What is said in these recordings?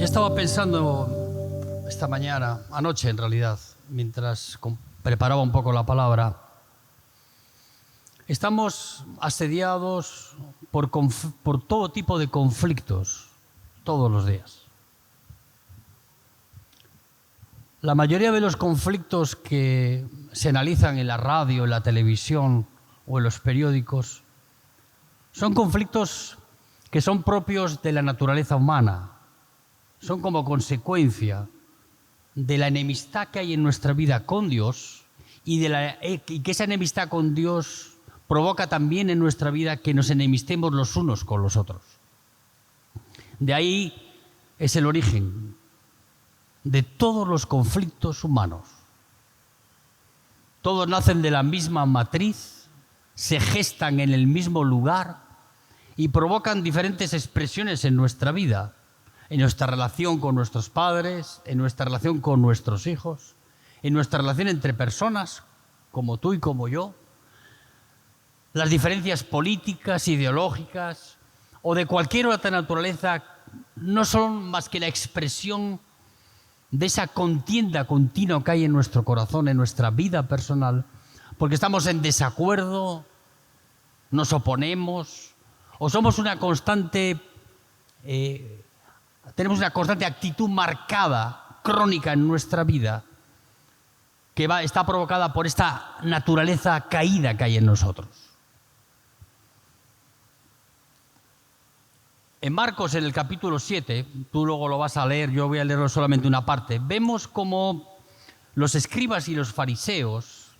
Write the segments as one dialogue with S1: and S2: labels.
S1: Estaba pensando esta mañana, anoche en realidad, mientras preparaba un poco la palabra. Estamos asediados por todo tipo de conflictos todos los días. La mayoría de los conflictos que se analizan en la radio, en la televisión o en los periódicos son conflictos que son propios de la naturaleza humana. Son como consecuencia de la enemistad que hay en nuestra vida con Dios y que esa enemistad con Dios provoca también en nuestra vida que nos enemistemos los unos con los otros. De ahí es el origen de todos los conflictos humanos. Todos nacen de la misma matriz, se gestan en el mismo lugar y provocan diferentes expresiones en nuestra vida, en nuestra relación con nuestros padres, en nuestra relación con nuestros hijos, en nuestra relación entre personas como tú y como yo. Las diferencias políticas, ideológicas o de cualquier otra naturaleza no son más que la expresión de esa contienda continua que hay en nuestro corazón, en nuestra vida personal, porque estamos en desacuerdo, nos oponemos o somos tenemos una constante actitud marcada, crónica en nuestra vida, que está provocada por esta naturaleza caída que hay en nosotros. En Marcos, en el capítulo 7, tú luego lo vas a leer, yo voy a leerlo solamente una parte, vemos cómo los escribas y los fariseos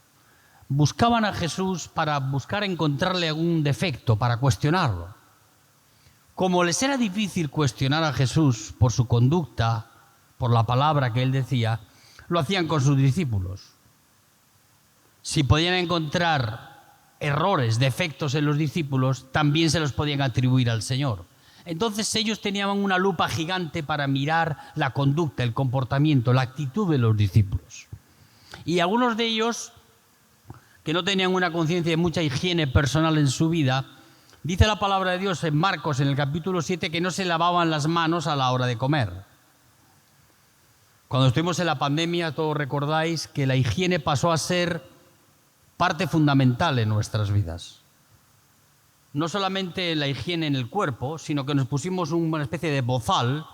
S1: buscaban a Jesús para buscar encontrarle algún defecto, para cuestionarlo. Como les era difícil cuestionar a Jesús por su conducta, por la palabra que él decía, lo hacían con sus discípulos. Si podían encontrar errores, defectos en los discípulos, también se los podían atribuir al Señor. Entonces ellos tenían una lupa gigante para mirar la conducta, el comportamiento, la actitud de los discípulos. Y algunos de ellos, que no tenían una conciencia de mucha higiene personal en su vida, dice la palabra de Dios en Marcos, en el capítulo 7, que no se lavaban las manos a la hora de comer. Cuando estuvimos en la pandemia, todos recordáis que la higiene pasó a ser parte fundamental en nuestras vidas. No solamente la higiene en el cuerpo, sino que nos pusimos una especie de bozal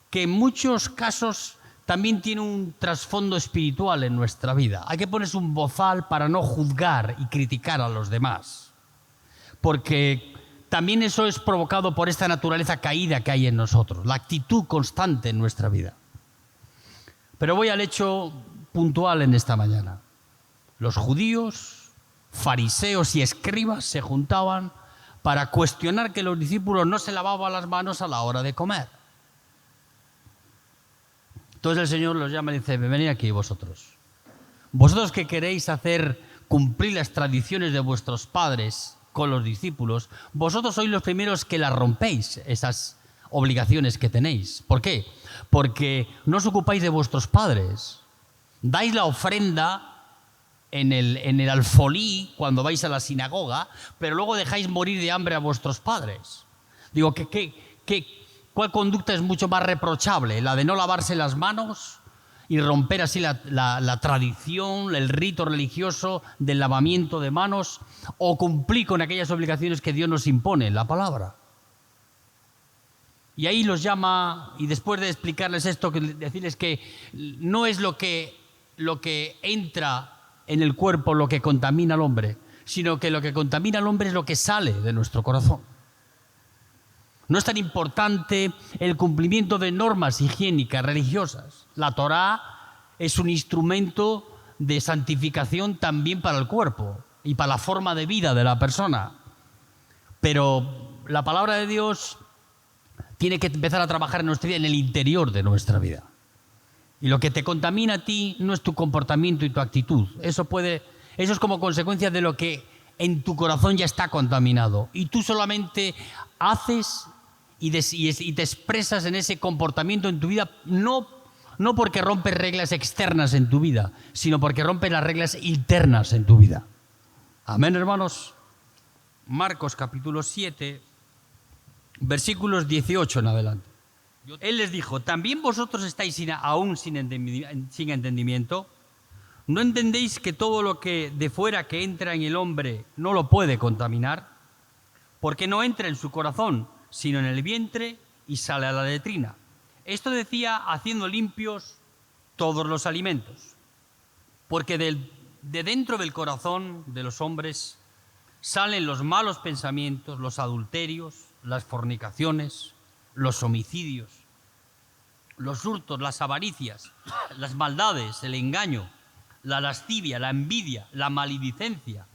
S1: que en muchos casos también tiene un trasfondo espiritual en nuestra vida. Hay que ponerse un bozal para no juzgar y criticar a los demás, porque también eso es provocado por esta naturaleza caída que hay en nosotros, la actitud constante en nuestra vida. Pero voy al hecho puntual en esta mañana. Los judíos, fariseos y escribas se juntaban para cuestionar que los discípulos no se lavaban las manos a la hora de comer. Entonces el Señor los llama y dice: venid aquí vosotros. Vosotros que queréis hacer cumplir las tradiciones de vuestros padres con los discípulos, vosotros sois los primeros que las rompéis, esas obligaciones que tenéis. ¿Por qué? Porque no os ocupáis de vuestros padres. Dais la ofrenda en el alfolí cuando vais a la sinagoga, pero luego dejáis morir de hambre a vuestros padres. Digo, ¿cuál conducta es mucho más reprochable? ¿La de no lavarse las manos y romper así la tradición, el rito religioso del lavamiento de manos, o cumplir con aquellas obligaciones que Dios nos impone en la palabra? Y ahí los llama, y después de explicarles esto, decirles que no es lo que entra en el cuerpo lo que contamina al hombre, sino que lo que contamina al hombre es lo que sale de nuestro corazón. No es tan importante el cumplimiento de normas higiénicas religiosas. La Torá es un instrumento de santificación también para el cuerpo y para la forma de vida de la persona. Pero la palabra de Dios tiene que empezar a trabajar en nuestra vida, en el interior de nuestra vida. Y lo que te contamina a ti no es tu comportamiento y tu actitud. Eso es como consecuencia de lo que en tu corazón ya está contaminado. Y tú solamente haces y te expresas en ese comportamiento en tu vida, no porque rompes reglas externas en tu vida, sino porque rompes las reglas internas en tu vida. Amén, hermanos. Marcos capítulo 7, versículos 18 en adelante. Él les dijo, ¿también vosotros estáis aún sin entendimiento? ¿No entendéis que todo lo que de fuera que entra en el hombre no lo puede contaminar? Porque no entra en su corazón, sino en el vientre y sale a la letrina. Esto decía haciendo limpios todos los alimentos. Porque de dentro del corazón de los hombres salen los malos pensamientos, los adulterios, las fornicaciones, los homicidios, los hurtos, las avaricias, las maldades, el engaño, la lascivia, la envidia, la maledicencia,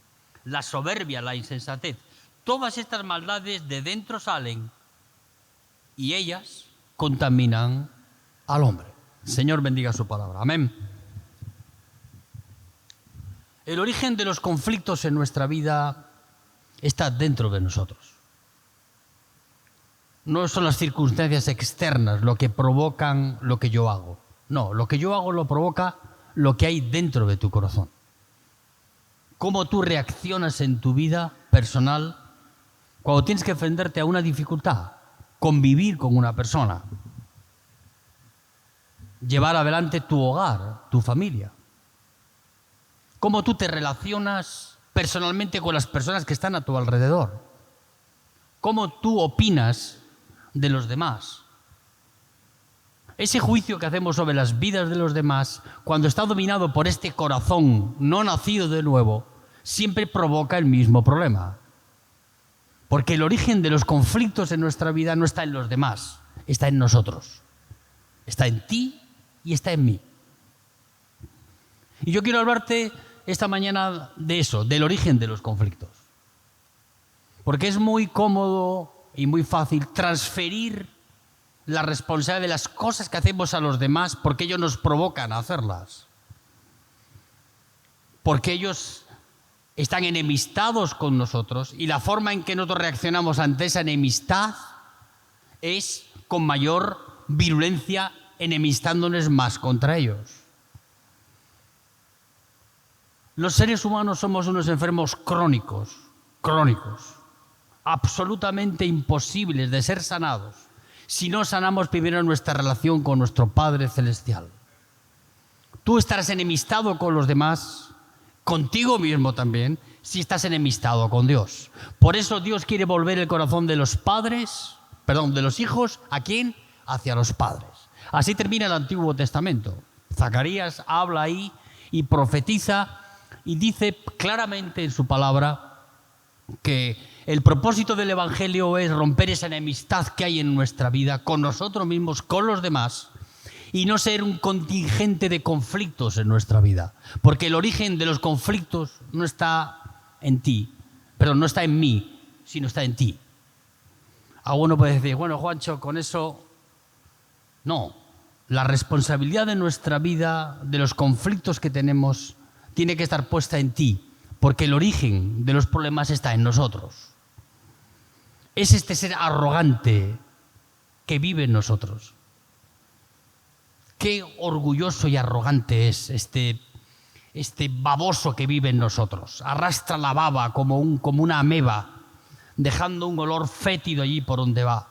S1: la soberbia, la insensatez. Todas estas maldades de dentro salen y ellas contaminan al hombre. Señor bendiga su palabra. Amén. El origen de los conflictos en nuestra vida está dentro de nosotros. No son las circunstancias externas lo que provocan lo que yo hago. No, lo que yo hago lo provoca lo que hay dentro de tu corazón. Cómo tú reaccionas en tu vida personal cuando tienes que enfrentarte a una dificultad, convivir con una persona, llevar adelante tu hogar, tu familia. Cómo tú te relacionas personalmente con las personas que están a tu alrededor. Cómo tú opinas de los demás. Ese juicio que hacemos sobre las vidas de los demás, cuando está dominado por este corazón no nacido de nuevo, siempre provoca el mismo problema. Porque el origen de los conflictos en nuestra vida no está en los demás, está en nosotros. Está en ti y está en mí. Y yo quiero hablarte esta mañana de eso, del origen de los conflictos. Porque es muy cómodo y muy fácil transferir la responsabilidad de las cosas que hacemos a los demás porque ellos nos provocan a hacerlas. Porque ellos están enemistados con nosotros y la forma en que nosotros reaccionamos ante esa enemistad es con mayor virulencia, enemistándonos más contra ellos. Los seres humanos somos unos enfermos crónicos, absolutamente imposibles de ser sanados si no sanamos primero nuestra relación con nuestro Padre Celestial. Tú estarás enemistado con los demás, contigo mismo también, si estás enemistado con Dios. Por eso Dios quiere volver el corazón de los de los hijos, ¿a quién? Hacia los padres. Así termina el Antiguo Testamento. Zacarías habla ahí y profetiza y dice claramente en su palabra que el propósito del Evangelio es romper esa enemistad que hay en nuestra vida con nosotros mismos, con los demás, y no ser un contingente de conflictos en nuestra vida. Porque el origen de los conflictos no está en ti, no está en mí, sino está en ti. Alguno puede decir, bueno, Juancho, con eso... No, la responsabilidad de nuestra vida, de los conflictos que tenemos, tiene que estar puesta en ti, porque el origen de los problemas está en nosotros. Es este ser arrogante que vive en nosotros. Qué orgulloso y arrogante es este baboso que vive en nosotros. Arrastra la baba como una ameba, dejando un olor fétido allí por donde va.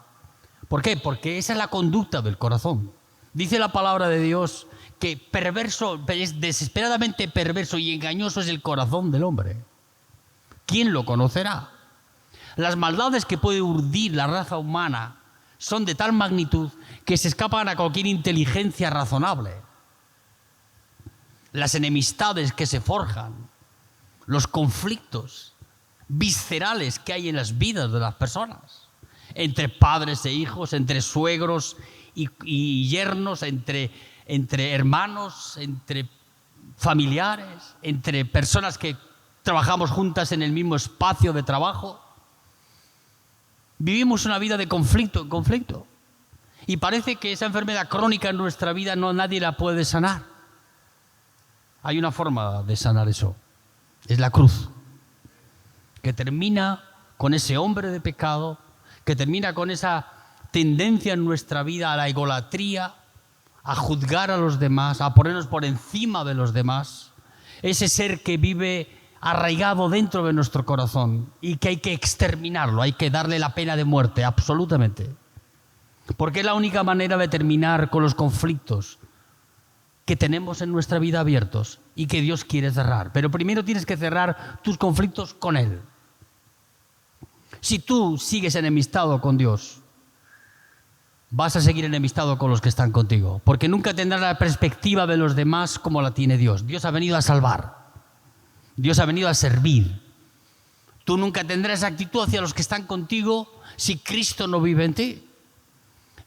S1: ¿Por qué? Porque esa es la conducta del corazón. Dice la palabra de Dios que desesperadamente perverso y engañoso es el corazón del hombre. ¿Quién lo conocerá? Las maldades que puede urdir la raza humana son de tal magnitud que se escapan a cualquier inteligencia razonable. Las enemistades que se forjan, los conflictos viscerales que hay en las vidas de las personas, entre padres e hijos, entre suegros y yernos, entre hermanos, entre familiares, entre personas que trabajamos juntas en el mismo espacio de trabajo. Vivimos una vida de conflicto en conflicto. Y parece que esa enfermedad crónica en nuestra vida nadie la puede sanar. Hay una forma de sanar eso. Es la cruz. Que termina con ese hombre de pecado, que termina con esa tendencia en nuestra vida a la egolatría, a juzgar a los demás, a ponernos por encima de los demás. Ese ser que vive arraigado dentro de nuestro corazón y que hay que exterminarlo, hay que darle la pena de muerte, absolutamente. Porque es la única manera de terminar con los conflictos que tenemos en nuestra vida abiertos y que Dios quiere cerrar. Pero primero tienes que cerrar tus conflictos con Él. Si tú sigues enemistado con Dios, vas a seguir enemistado con los que están contigo, porque nunca tendrás la perspectiva de los demás como la tiene Dios. Dios ha venido a salvar. Dios ha venido a servir. Tú nunca tendrás esa actitud hacia los que están contigo si Cristo no vive en ti.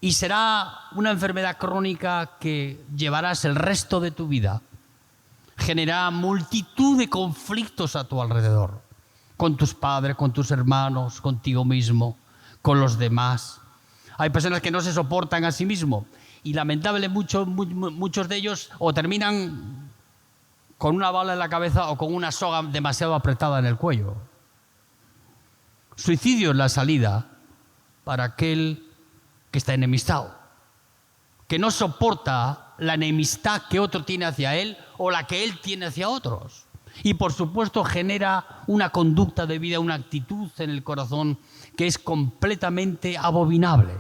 S1: Y será una enfermedad crónica que llevarás el resto de tu vida. Generará multitud de conflictos a tu alrededor. Con tus padres, con tus hermanos, contigo mismo, con los demás. Hay personas que no se soportan a sí mismos. Y lamentablemente muchos de ellos o terminan con una bala en la cabeza o con una soga demasiado apretada en el cuello. Suicidio es la salida para aquel que está enemistado, que no soporta la enemistad que otro tiene hacia él o la que él tiene hacia otros. Y por supuesto genera una conducta de vida, una actitud en el corazón que es completamente abominable.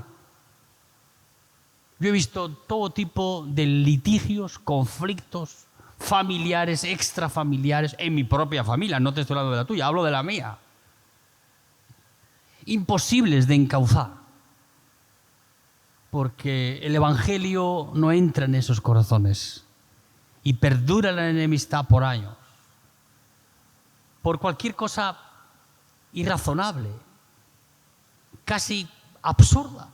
S1: Yo he visto todo tipo de litigios, conflictos familiares, extrafamiliares, en mi propia familia, no te estoy hablando de la tuya, hablo de la mía. Imposibles de encauzar, porque el Evangelio no entra en esos corazones y perdura la enemistad por años, por cualquier cosa irrazonable, casi absurda,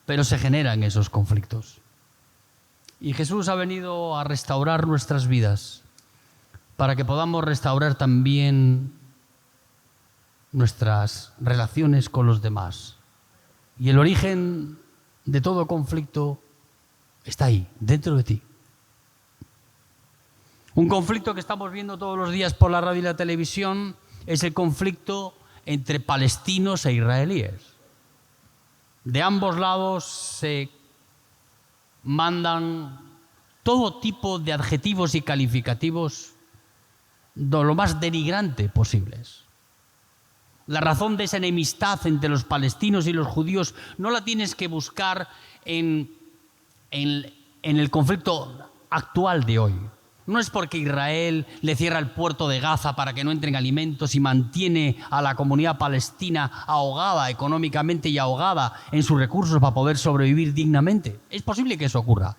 S1: pero se generan esos conflictos. Y Jesús ha venido a restaurar nuestras vidas para que podamos restaurar también nuestras relaciones con los demás. Y el origen de todo conflicto está ahí, dentro de ti. Un conflicto que estamos viendo todos los días por la radio y la televisión es el conflicto entre palestinos e israelíes. De ambos lados se mandan todo tipo de adjetivos y calificativos de lo más denigrante posibles. La razón de esa enemistad entre los palestinos y los judíos no la tienes que buscar en el conflicto actual de hoy. No es porque Israel le cierra el puerto de Gaza para que no entren alimentos y mantiene a la comunidad palestina ahogada económicamente y ahogada en sus recursos para poder sobrevivir dignamente. Es posible que eso ocurra.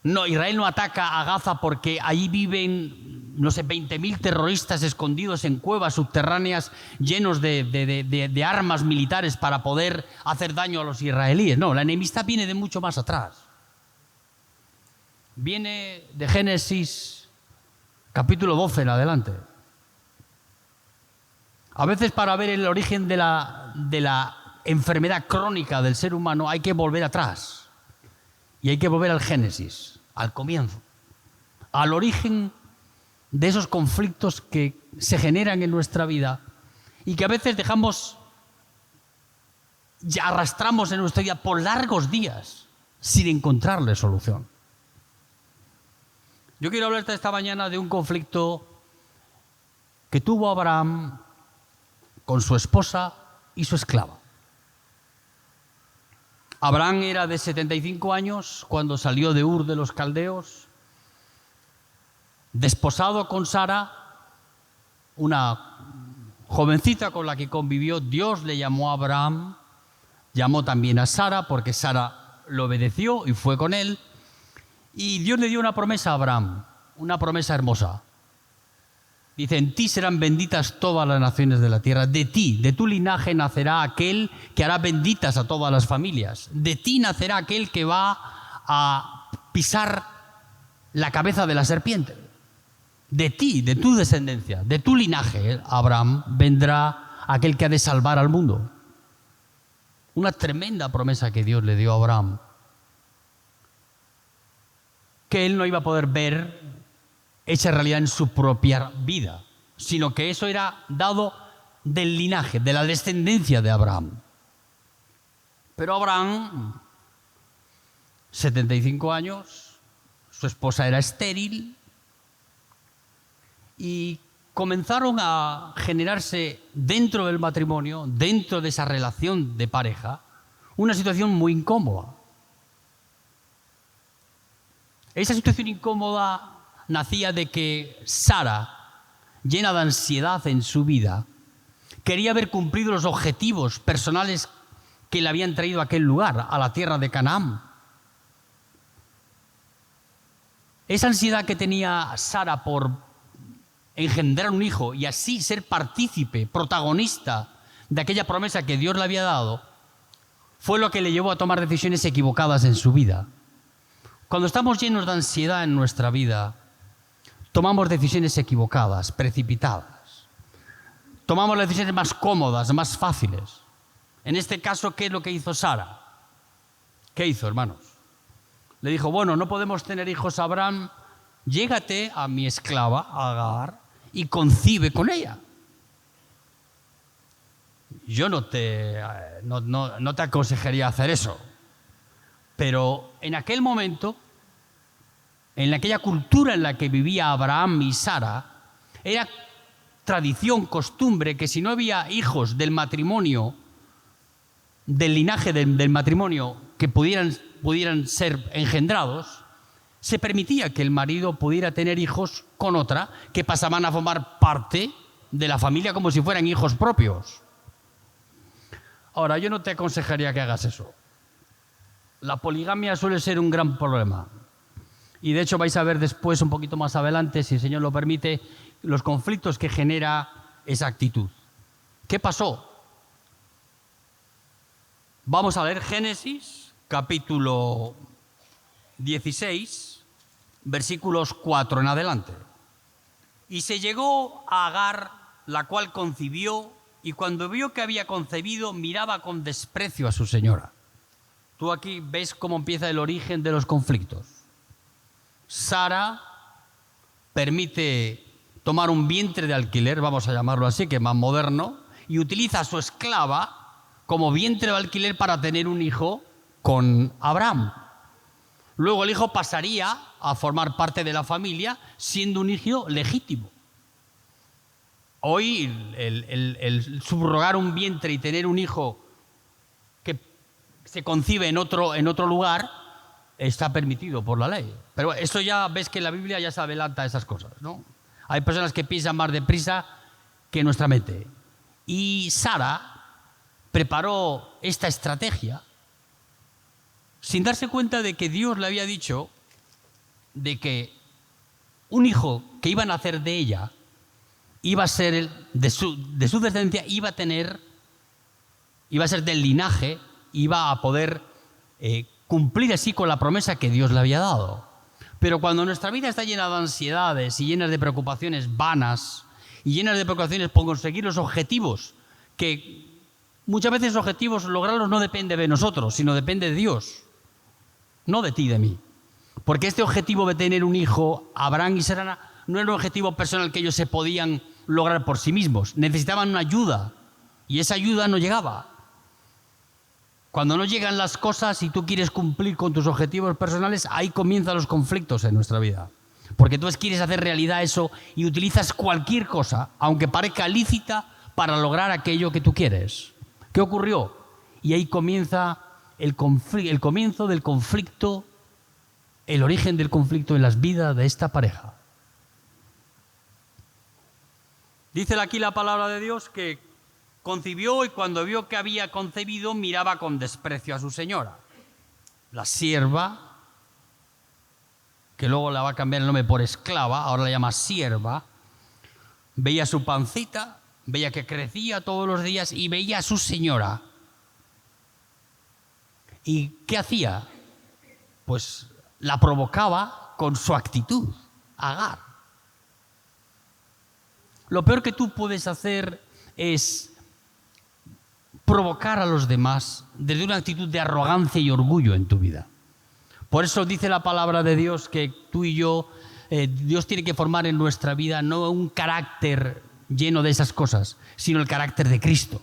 S1: No, Israel no ataca a Gaza porque allí viven, no sé, 20.000 terroristas escondidos en cuevas subterráneas llenos de armas militares para poder hacer daño a los israelíes. No, la enemistad viene de mucho más atrás. Viene de Génesis capítulo 12 en adelante. A veces para ver el origen de la enfermedad crónica del ser humano hay que volver atrás. Y hay que volver al Génesis, al comienzo, al origen de esos conflictos que se generan en nuestra vida y que a veces dejamos, ya arrastramos en nuestra vida por largos días sin encontrarle solución. Yo quiero hablarte esta mañana de un conflicto que tuvo Abraham con su esposa y su esclava. Abraham era de 75 años cuando salió de Ur de los Caldeos, desposado con Sara, una jovencita con la que convivió. Dios le llamó a Abraham, llamó también a Sara porque Sara lo obedeció y fue con él. Y Dios le dio una promesa a Abraham, una promesa hermosa. Dice, en ti serán benditas todas las naciones de la tierra. De ti, de tu linaje nacerá aquel que hará benditas a todas las familias. De ti nacerá aquel que va a pisar la cabeza de la serpiente. De ti, de tu descendencia, de tu linaje, Abraham, vendrá aquel que ha de salvar al mundo. Una tremenda promesa que Dios le dio a Abraham, que él no iba a poder ver hecha realidad en su propia vida, sino que eso era dado del linaje, de la descendencia de Abraham. Pero Abraham, 75 años, su esposa era estéril y comenzaron a generarse dentro del matrimonio, dentro de esa relación de pareja, una situación muy incómoda. Esa situación incómoda nacía de que Sara, llena de ansiedad en su vida, quería haber cumplido los objetivos personales que le habían traído a aquel lugar, a la tierra de Canaán. Esa ansiedad que tenía Sara por engendrar un hijo y así ser partícipe, protagonista de aquella promesa que Dios le había dado, fue lo que le llevó a tomar decisiones equivocadas en su vida. Cuando estamos llenos de ansiedad en nuestra vida, tomamos decisiones equivocadas, precipitadas. Tomamos las decisiones más cómodas, más fáciles. En este caso, ¿qué es lo que hizo Sara? ¿Qué hizo, hermanos? Le dijo, bueno, no podemos tener hijos, Abraham, llégate a mi esclava, Agar, y concibe con ella. Yo no te aconsejaría hacer eso. Pero en aquel momento, en aquella cultura en la que vivía Abraham y Sara, era tradición, costumbre, que si no había hijos del matrimonio, del linaje del matrimonio, que pudieran ser engendrados, se permitía que el marido pudiera tener hijos con otra que pasaban a formar parte de la familia como si fueran hijos propios. Ahora, yo no te aconsejaría que hagas eso. La poligamia suele ser un gran problema. Y de hecho vais a ver después, un poquito más adelante, si el Señor lo permite, los conflictos que genera esa actitud. ¿Qué pasó? Vamos a leer Génesis, capítulo 16, versículos 4 en adelante. Y se llegó a Agar, la cual concibió, y cuando vio que había concebido, miraba con desprecio a su señora. Tú aquí ves cómo empieza el origen de los conflictos. Sara permite tomar un vientre de alquiler, vamos a llamarlo así, que es más moderno, y utiliza a su esclava como vientre de alquiler para tener un hijo con Abraham. Luego el hijo pasaría a formar parte de la familia siendo un hijo legítimo. Hoy el subrogar un vientre y tener un hijo que se concibe en otro lugar está permitido por la ley. Pero eso ya ves que la Biblia ya se adelanta a esas cosas, ¿no? Hay personas que piensan más deprisa que nuestra mente. Y Sara preparó esta estrategia sin darse cuenta de que Dios le había dicho de que un hijo que iba a nacer de ella iba a ser de su descendencia, iba a ser del linaje, iba a poder cumplir así con la promesa que Dios le había dado. Pero cuando nuestra vida está llena de ansiedades y llena de preocupaciones vanas y llenas de preocupaciones por conseguir los objetivos, que muchas veces los objetivos, lograrlos no depende de nosotros, sino depende de Dios, no de ti y de mí. Porque este objetivo de tener un hijo, Abraham y Sara, no era un objetivo personal que ellos se podían lograr por sí mismos. Necesitaban una ayuda y esa ayuda no llegaba. Cuando no llegan las cosas y tú quieres cumplir con tus objetivos personales, ahí comienzan los conflictos en nuestra vida. Porque tú quieres hacer realidad eso y utilizas cualquier cosa, aunque parezca lícita, para lograr aquello que tú quieres. ¿Qué ocurrió? Y ahí comienza el comienzo del conflicto, el origen del conflicto en las vidas de esta pareja. Dice aquí la palabra de Dios que concibió y cuando vio que había concebido miraba con desprecio a su señora. La sierva, que luego la va a cambiar el nombre por esclava, ahora la llama sierva, veía su pancita, veía que crecía todos los días y veía a su señora. ¿Y qué hacía? Pues la provocaba con su actitud, Agar. Lo peor que tú puedes hacer es provocar a los demás desde una actitud de arrogancia y orgullo en tu vida. Por eso dice la palabra de Dios que tú y yo, Dios tiene que formar en nuestra vida no un carácter lleno de esas cosas, sino el carácter de Cristo.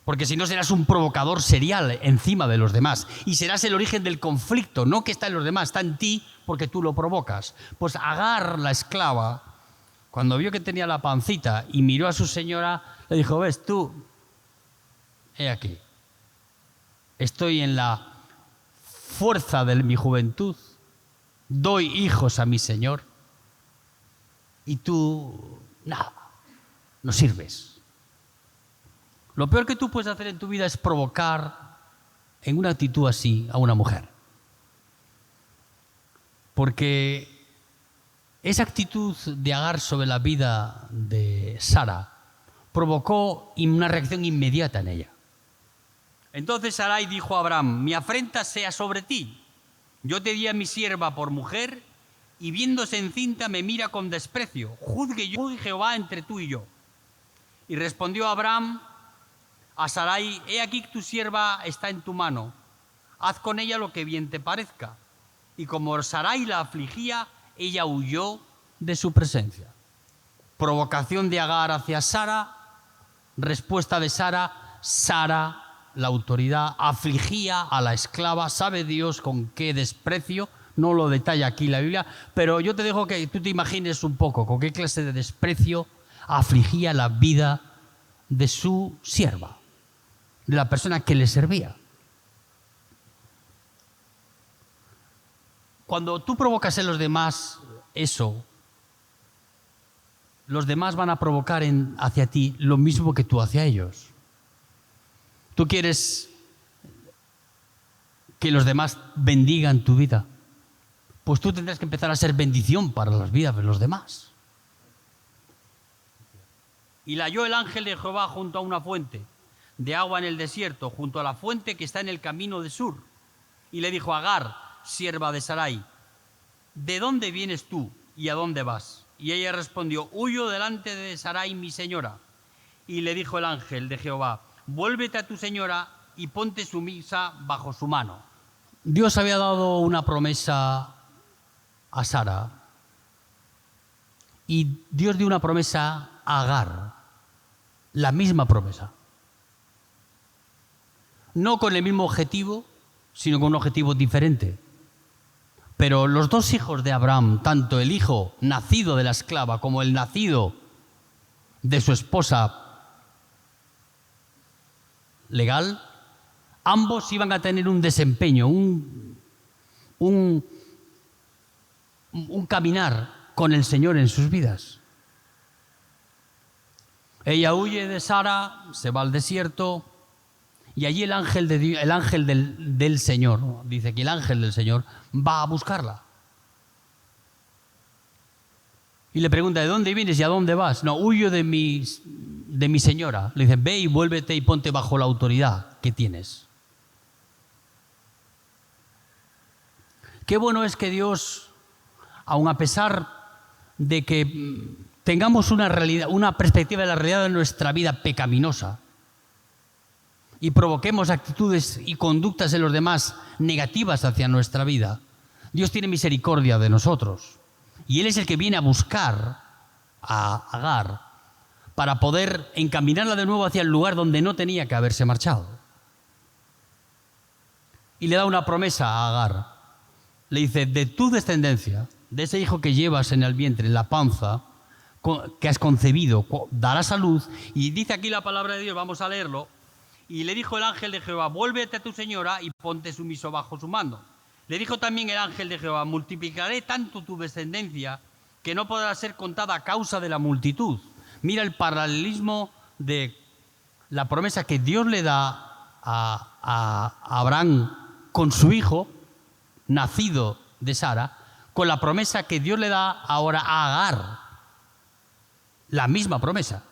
S1: Porque si no serás un provocador serial encima de los demás y serás el origen del conflicto, no que está en los demás, está en ti porque tú lo provocas. Pues Agar, la esclava, cuando vio que tenía la pancita y miró a su señora, le dijo, ves tú, he aquí, estoy en la fuerza de mi juventud, doy hijos a mi señor y tú, nada, no sirves. Lo peor que tú puedes hacer en tu vida es provocar en una actitud así a una mujer. Porque esa actitud de Agar sobre la vida de Sara provocó una reacción inmediata en ella. Entonces Sarai dijo a Abraham, mi afrenta sea sobre ti. Yo te di a mi sierva por mujer y viéndose encinta me mira con desprecio. Juzgue Jehová entre tú y yo. Y respondió Abraham a Sarai, he aquí que tu sierva está en tu mano. Haz con ella lo que bien te parezca. Y como Sarai la afligía, ella huyó de su presencia. Provocación de Agar hacia Sara, respuesta de Sara, Sara, la autoridad, afligía a la esclava, sabe Dios con qué desprecio, no lo detalla aquí la Biblia, pero yo te dejo que tú te imagines un poco con qué clase de desprecio afligía la vida de su sierva, de la persona que le servía. Cuando tú provocas en los demás eso, los demás van a provocar hacia ti lo mismo que tú hacia ellos. Tú quieres que los demás bendigan tu vida, pues tú tendrás que empezar a ser bendición para las vidas de los demás. Y la halló el ángel de Jehová junto a una fuente de agua en el desierto, junto a la fuente que está en el camino de Sur. Y le dijo, Agar, sierva de Sarai, ¿de dónde vienes tú y a dónde vas? Y ella respondió, huyo delante de Sarai mi señora. Y le dijo el ángel de Jehová, vuélvete a tu señora y ponte sumisa bajo su mano. Dios había dado una promesa a Sara y Dios dio una promesa a Agar, la misma promesa. No con el mismo objetivo, sino con un objetivo diferente. Pero los dos hijos de Abraham, tanto el hijo nacido de la esclava como el nacido de su esposa legal, ambos iban a tener un desempeño, un caminar con el Señor en sus vidas. Ella huye de Sara, se va al desierto y allí el ángel del Señor, dice que el ángel del Señor va a buscarla. Y le pregunta, ¿de dónde vienes y a dónde vas? No, huyo de mi señora. Le dice, ve y vuélvete y ponte bajo la autoridad que tienes. Qué bueno es que Dios, aun a pesar de que tengamos una realidad, una perspectiva de la realidad de nuestra vida pecaminosa y provoquemos actitudes y conductas en los demás negativas hacia nuestra vida, Dios tiene misericordia de nosotros. Y Él es el que viene a buscar a Agar para poder encaminarla de nuevo hacia el lugar donde no tenía que haberse marchado. Y le da una promesa a Agar. Le dice, de tu descendencia, de ese hijo que llevas en el vientre, en la panza, que has concebido, darás a luz. Y dice aquí la palabra de Dios, vamos a leerlo. Y le dijo el ángel de Jehová, vuélvete a tu señora y ponte sumiso bajo su mando. Le dijo también el ángel de Jehová, multiplicaré tanto tu descendencia que no podrá ser contada a causa de la multitud. Mira el paralelismo de la promesa que Dios le da a Abraham con su hijo, nacido de Sara, con la promesa que Dios le da ahora a Agar. La misma promesa,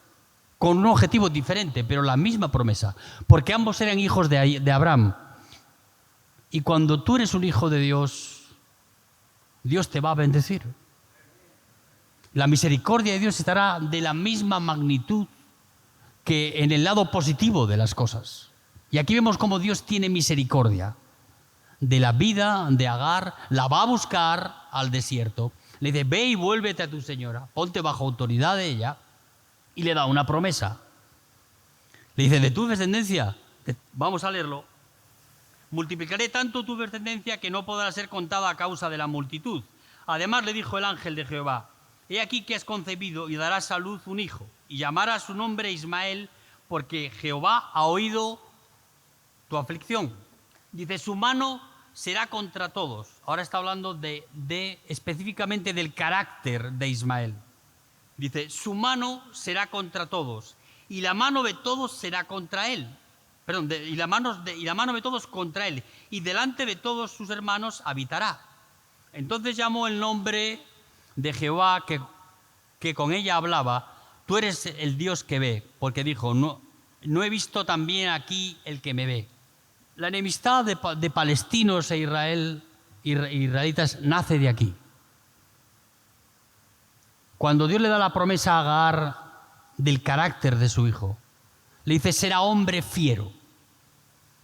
S1: con un objetivo diferente, pero la misma promesa, porque ambos eran hijos de Abraham. Y cuando tú eres un hijo de Dios, Dios te va a bendecir. La misericordia de Dios estará de la misma magnitud que en el lado positivo de las cosas. Y aquí vemos cómo Dios tiene misericordia de la vida de Agar, la va a buscar al desierto, le dice, ve y vuélvete a tu señora, ponte bajo autoridad de ella, y le da una promesa. Le dice, de tu descendencia, vamos a leerlo, multiplicaré tanto tu descendencia que no podrá ser contada a causa de la multitud. Además le dijo el ángel de Jehová, he aquí que has concebido y darás a luz un hijo, y llamarás su nombre Ismael, porque Jehová ha oído tu aflicción. Dice, su mano será contra todos. Ahora está hablando específicamente del carácter de Ismael. Dice, su mano será contra todos, y la mano de todos será contra él. Perdón, y la mano de todos contra él, y delante de todos sus hermanos habitará. Entonces llamó el nombre de Jehová que con ella hablaba, tú eres el Dios que ve, porque dijo, no he visto también aquí el que me ve. La enemistad de palestinos e israelitas nace de aquí. Cuando Dios le da la promesa a Agar del carácter de su hijo, le dice, será hombre fiero,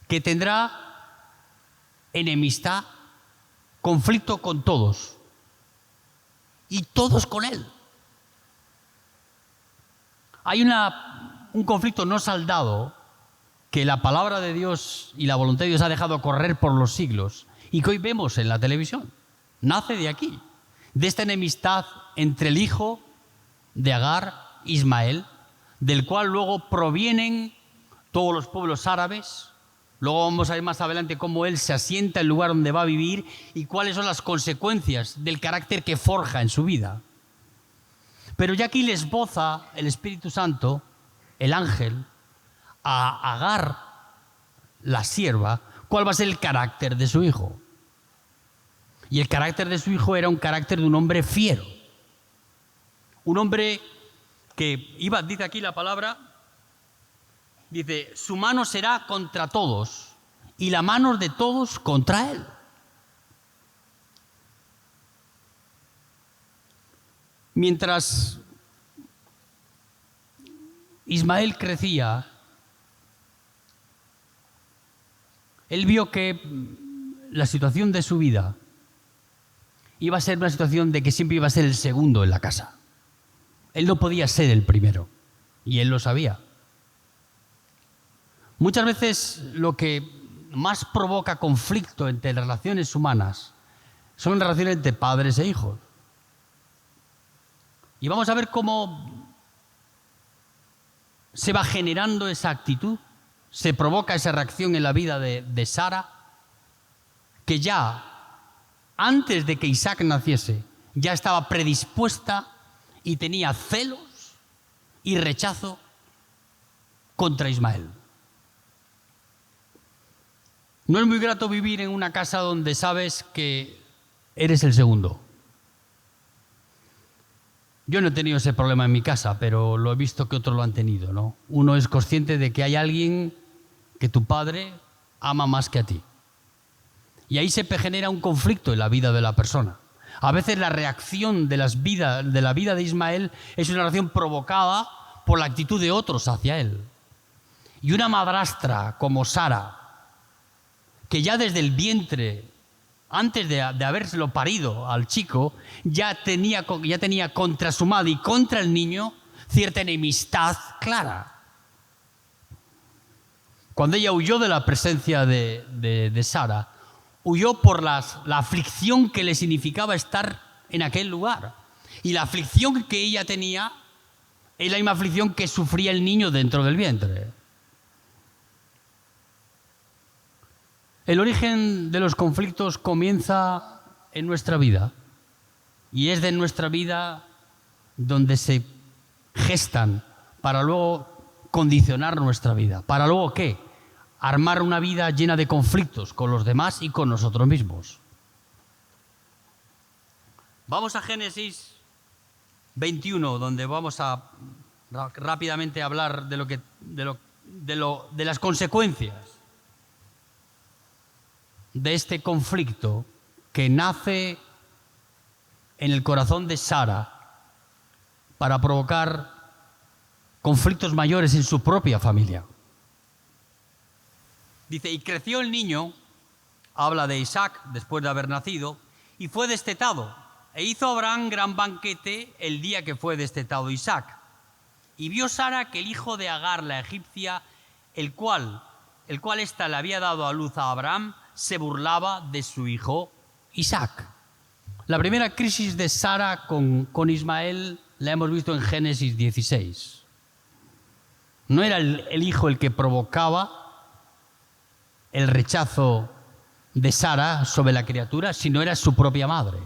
S1: que tendrá enemistad, conflicto con todos, y todos con él. Hay un conflicto no saldado que la palabra de Dios y la voluntad de Dios ha dejado correr por los siglos y que hoy vemos en la televisión. Nace de aquí, de esta enemistad entre el hijo de Agar, Ismael, del cual luego provienen todos los pueblos árabes. Luego vamos a ver más adelante cómo él se asienta en el lugar donde va a vivir y cuáles son las consecuencias del carácter que forja en su vida. Pero ya aquí le esboza el Espíritu Santo, el ángel, a Agar, la sierva, cuál va a ser el carácter de su hijo. Y el carácter de su hijo era un carácter de un hombre fiero. Un hombre que iba, dice aquí la palabra, dice, su mano será contra todos y la mano de todos contra él. Mientras Ismael crecía, él vio que la situación de su vida iba a ser una situación de que siempre iba a ser el segundo en la casa. Él no podía ser el primero, y él lo sabía. Muchas veces lo que más provoca conflicto entre relaciones humanas son relaciones entre padres e hijos. Y vamos a ver cómo se va generando esa actitud, se provoca esa reacción en la vida de Sara, que ya antes de que Isaac naciese, ya estaba predispuesta y tenía celos y rechazo contra Ismael. No es muy grato vivir en una casa donde sabes que eres el segundo. Yo no he tenido ese problema en mi casa, pero lo he visto que otros lo han tenido, ¿no? Uno es consciente de que hay alguien que tu padre ama más que a ti. Y ahí se genera un conflicto en la vida de la persona. A veces la reacción de la vida de Ismael es una reacción provocada por la actitud de otros hacia él. Y una madrastra como Sara, que ya desde el vientre, antes de habérselo parido al chico, ya tenía contra su madre y contra el niño cierta enemistad clara. Cuando ella huyó de la presencia de Sara, huyó por la aflicción que le significaba estar en aquel lugar. Y la aflicción que ella tenía es la misma aflicción que sufría el niño dentro del vientre. El origen de los conflictos comienza en nuestra vida. Y es de nuestra vida donde se gestan para luego condicionar nuestra vida. ¿Para luego qué? Armar una vida llena de conflictos con los demás y con nosotros mismos. Vamos a Génesis 21, donde vamos a rápidamente hablar de las consecuencias de este conflicto que nace en el corazón de Sara para provocar conflictos mayores en su propia familia. Dice, y creció el niño, habla de Isaac después de haber nacido, y fue destetado. E hizo Abraham gran banquete el día que fue destetado Isaac. Y vio Sara que el hijo de Agar, la egipcia, el cual ésta le había dado a luz a Abraham, se burlaba de su hijo Isaac. La primera crisis de Sara con Ismael la hemos visto en Génesis 16. No era el hijo el que provocaba el rechazo de Sara sobre la criatura, sino era su propia madre.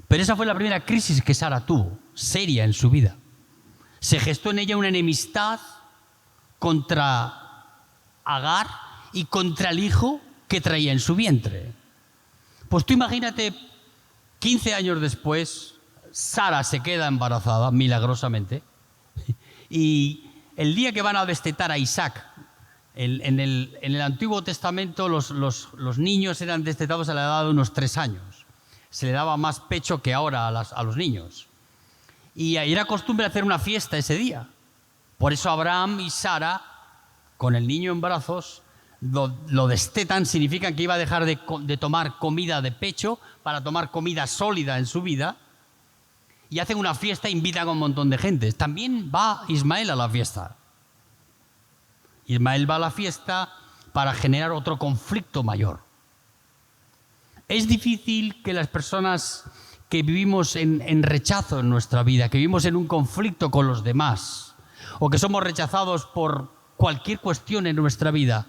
S1: Pero esa fue la primera crisis que Sara tuvo, seria en su vida. Se gestó en ella una enemistad contra Agar y contra el hijo que traía en su vientre. Pues tú imagínate, 15 años después, Sara se queda embarazada, milagrosamente, y el día que van a destetar a Isaac, en el Antiguo Testamento los niños eran destetados a la edad de unos 3 años. Se le daba más pecho que ahora a los niños. Y era costumbre hacer una fiesta ese día. Por eso Abraham y Sara, con el niño en brazos, lo destetan, significa que iba a dejar de tomar comida de pecho para tomar comida sólida en su vida. Y hacen una fiesta e invitan a un montón de gente. También va Ismael a la fiesta. Ismael va a la fiesta para generar otro conflicto mayor. Es difícil que las personas que vivimos en rechazo en nuestra vida, que vivimos en un conflicto con los demás, o que somos rechazados por cualquier cuestión en nuestra vida,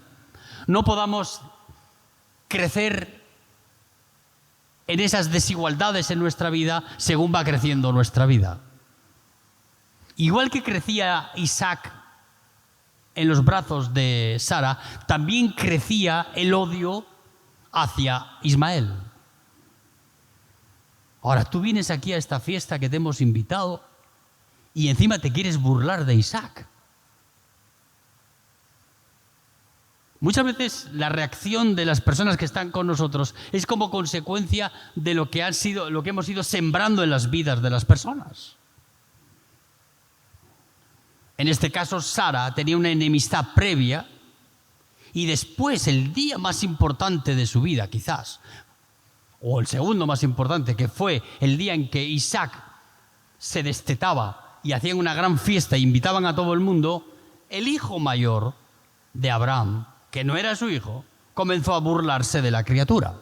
S1: no podamos crecer en esas desigualdades en nuestra vida según va creciendo nuestra vida. Igual que crecía Isaac en los brazos de Sara, también crecía el odio hacia Ismael. Ahora tú vienes aquí a esta fiesta que te hemos invitado y encima te quieres burlar de Isaac. Muchas veces la reacción de las personas que están con nosotros es como consecuencia de lo que hemos ido sembrando en las vidas de las personas. En este caso, Sara tenía una enemistad previa y después, el día más importante de su vida, quizás, o el segundo más importante, que fue el día en que Isaac se destetaba y hacían una gran fiesta e invitaban a todo el mundo, el hijo mayor de Abraham, que no era su hijo, comenzó a burlarse de la criatura,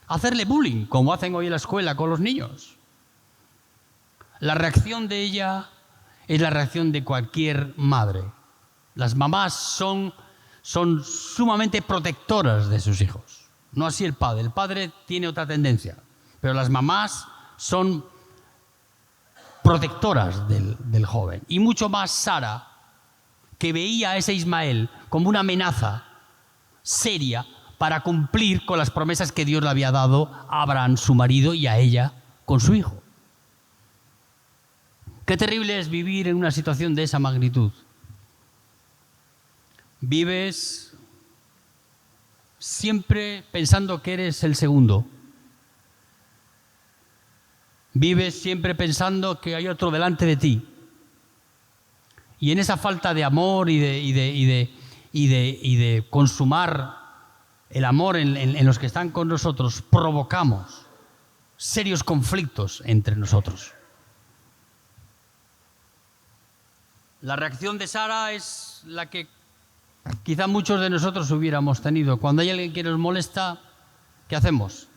S1: a hacerle bullying, como hacen hoy en la escuela con los niños. La reacción de ella es la reacción de cualquier madre. Las mamás son sumamente protectoras de sus hijos. No así el padre. El padre tiene otra tendencia. Pero las mamás son protectoras del joven. Y mucho más Sara, que veía a ese Ismael como una amenaza seria para cumplir con las promesas que Dios le había dado a Abraham, su marido, y a ella con su hijo. Qué terrible es vivir en una situación de esa magnitud. Vives siempre pensando que eres el segundo. Vives siempre pensando que hay otro delante de ti. Y en esa falta de amor y de consumar el amor en los que están con nosotros, provocamos serios conflictos entre nosotros. La reacción de Sara es la que quizá muchos de nosotros hubiéramos tenido. Cuando hay alguien que nos molesta, ¿qué hacemos?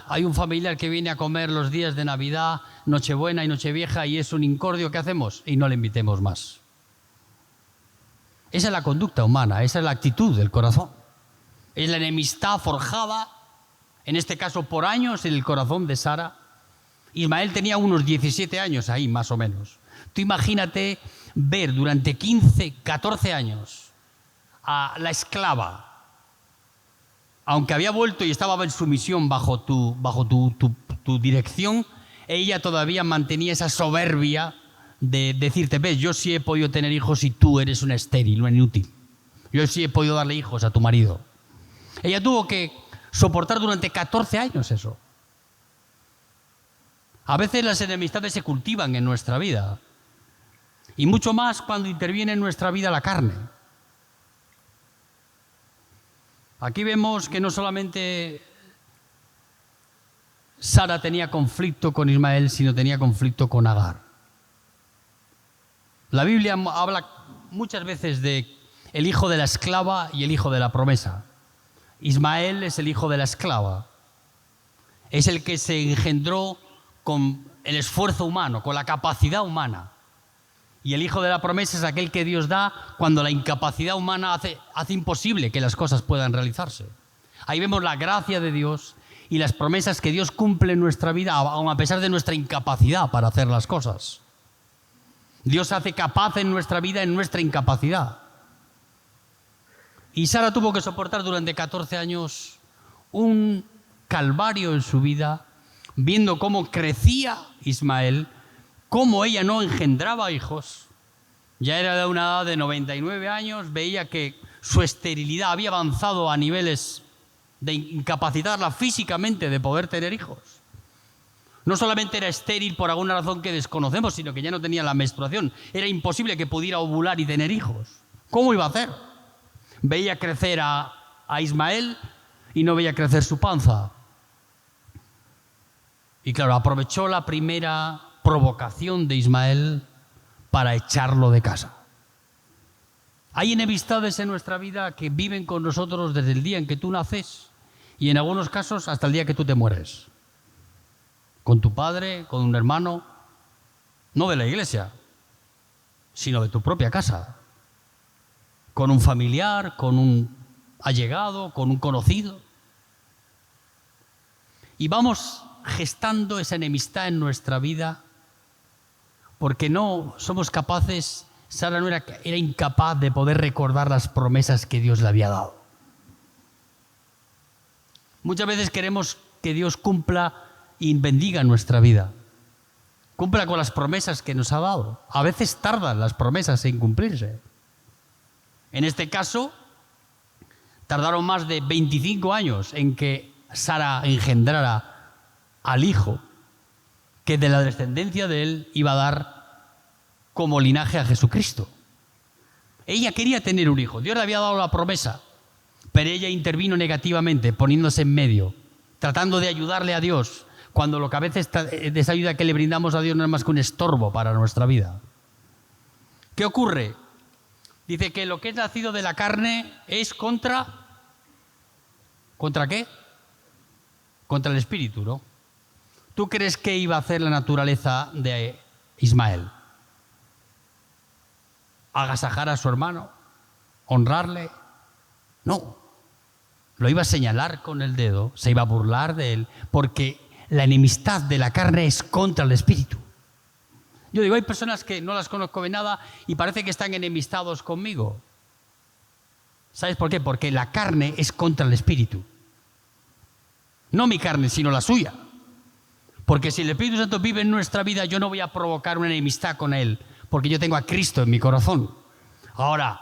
S1: Hay un familiar que viene a comer los días de Navidad, Nochebuena y Nochevieja y es un incordio, ¿qué hacemos? Y no le invitemos más. Esa es la conducta humana, esa es la actitud del corazón. Es la enemistad forjada, en este caso por años, en el corazón de Sara. Ismael tenía unos 17 años ahí, más o menos. Tú imagínate ver durante 15, 14 años a la esclava, aunque había vuelto y estaba en sumisión bajo tu dirección, ella todavía mantenía esa soberbia de decirte, ves, yo sí he podido tener hijos y tú eres una estéril, una inútil. Yo sí he podido darle hijos a tu marido. Ella tuvo que soportar durante 14 años eso. A veces las enemistades se cultivan en nuestra vida. Y mucho más cuando interviene en nuestra vida la carne. Aquí vemos que no solamente Sara tenía conflicto con Ismael, sino tenía conflicto con Agar. La Biblia habla muchas veces de el hijo de la esclava y el hijo de la promesa. Ismael es el hijo de la esclava. Es el que se engendró con el esfuerzo humano, con la capacidad humana. Y el hijo de la promesa es aquel que Dios da cuando la incapacidad humana hace imposible que las cosas puedan realizarse. Ahí vemos la gracia de Dios y las promesas que Dios cumple en nuestra vida, aun a pesar de nuestra incapacidad para hacer las cosas. Dios hace capaz en nuestra vida en nuestra incapacidad. Y Sara tuvo que soportar durante 14 años un calvario en su vida, viendo cómo crecía Ismael, cómo ella no engendraba hijos. Ya era de una edad de 99 años, veía que su esterilidad había avanzado a niveles de incapacitarla físicamente de poder tener hijos. No solamente era estéril por alguna razón que desconocemos, sino que ya no tenía la menstruación. Era imposible que pudiera ovular y tener hijos. ¿Cómo iba a hacer? Veía crecer a Ismael y no veía crecer su panza. Y claro, aprovechó la primera provocación de Ismael para echarlo de casa. Hay enemistades en nuestra vida que viven con nosotros desde el día en que tú naces y en algunos casos hasta el día que tú te mueres. Con tu padre, con un hermano, no de la iglesia, sino de tu propia casa. Con un familiar, con un allegado, con un conocido. Y vamos gestando esa enemistad en nuestra vida porque no somos capaces. Sara no era incapaz de poder recordar las promesas que Dios le había dado. Muchas veces queremos que Dios cumpla y bendiga nuestra vida. Cumpla con las promesas que nos ha dado. A veces tardan las promesas en cumplirse. En este caso, tardaron más de 25 años en que Sara engendrara al hijo que de la descendencia de él iba a dar como linaje a Jesucristo. Ella quería tener un hijo. Dios le había dado la promesa, pero ella intervino negativamente, poniéndose en medio, tratando de ayudarle a Dios, cuando lo que a veces de esa ayuda que le brindamos a Dios no es más que un estorbo para nuestra vida. ¿Qué ocurre? Dice que lo que es nacido de la carne es contra... ¿Contra qué? Contra el espíritu, ¿no? ¿Tú crees que iba a hacer la naturaleza de Ismael? ¿Agasajar a su hermano? ¿Honrarle? No. Lo iba a señalar con el dedo, se iba a burlar de él, porque la enemistad de la carne es contra el espíritu. Yo digo, hay personas que no las conozco de nada y parece que están enemistados conmigo. ¿Sabes por qué? Porque la carne es contra el espíritu. No mi carne, sino la suya. Porque si el Espíritu Santo vive en nuestra vida, yo no voy a provocar una enemistad con Él, porque yo tengo a Cristo en mi corazón. Ahora,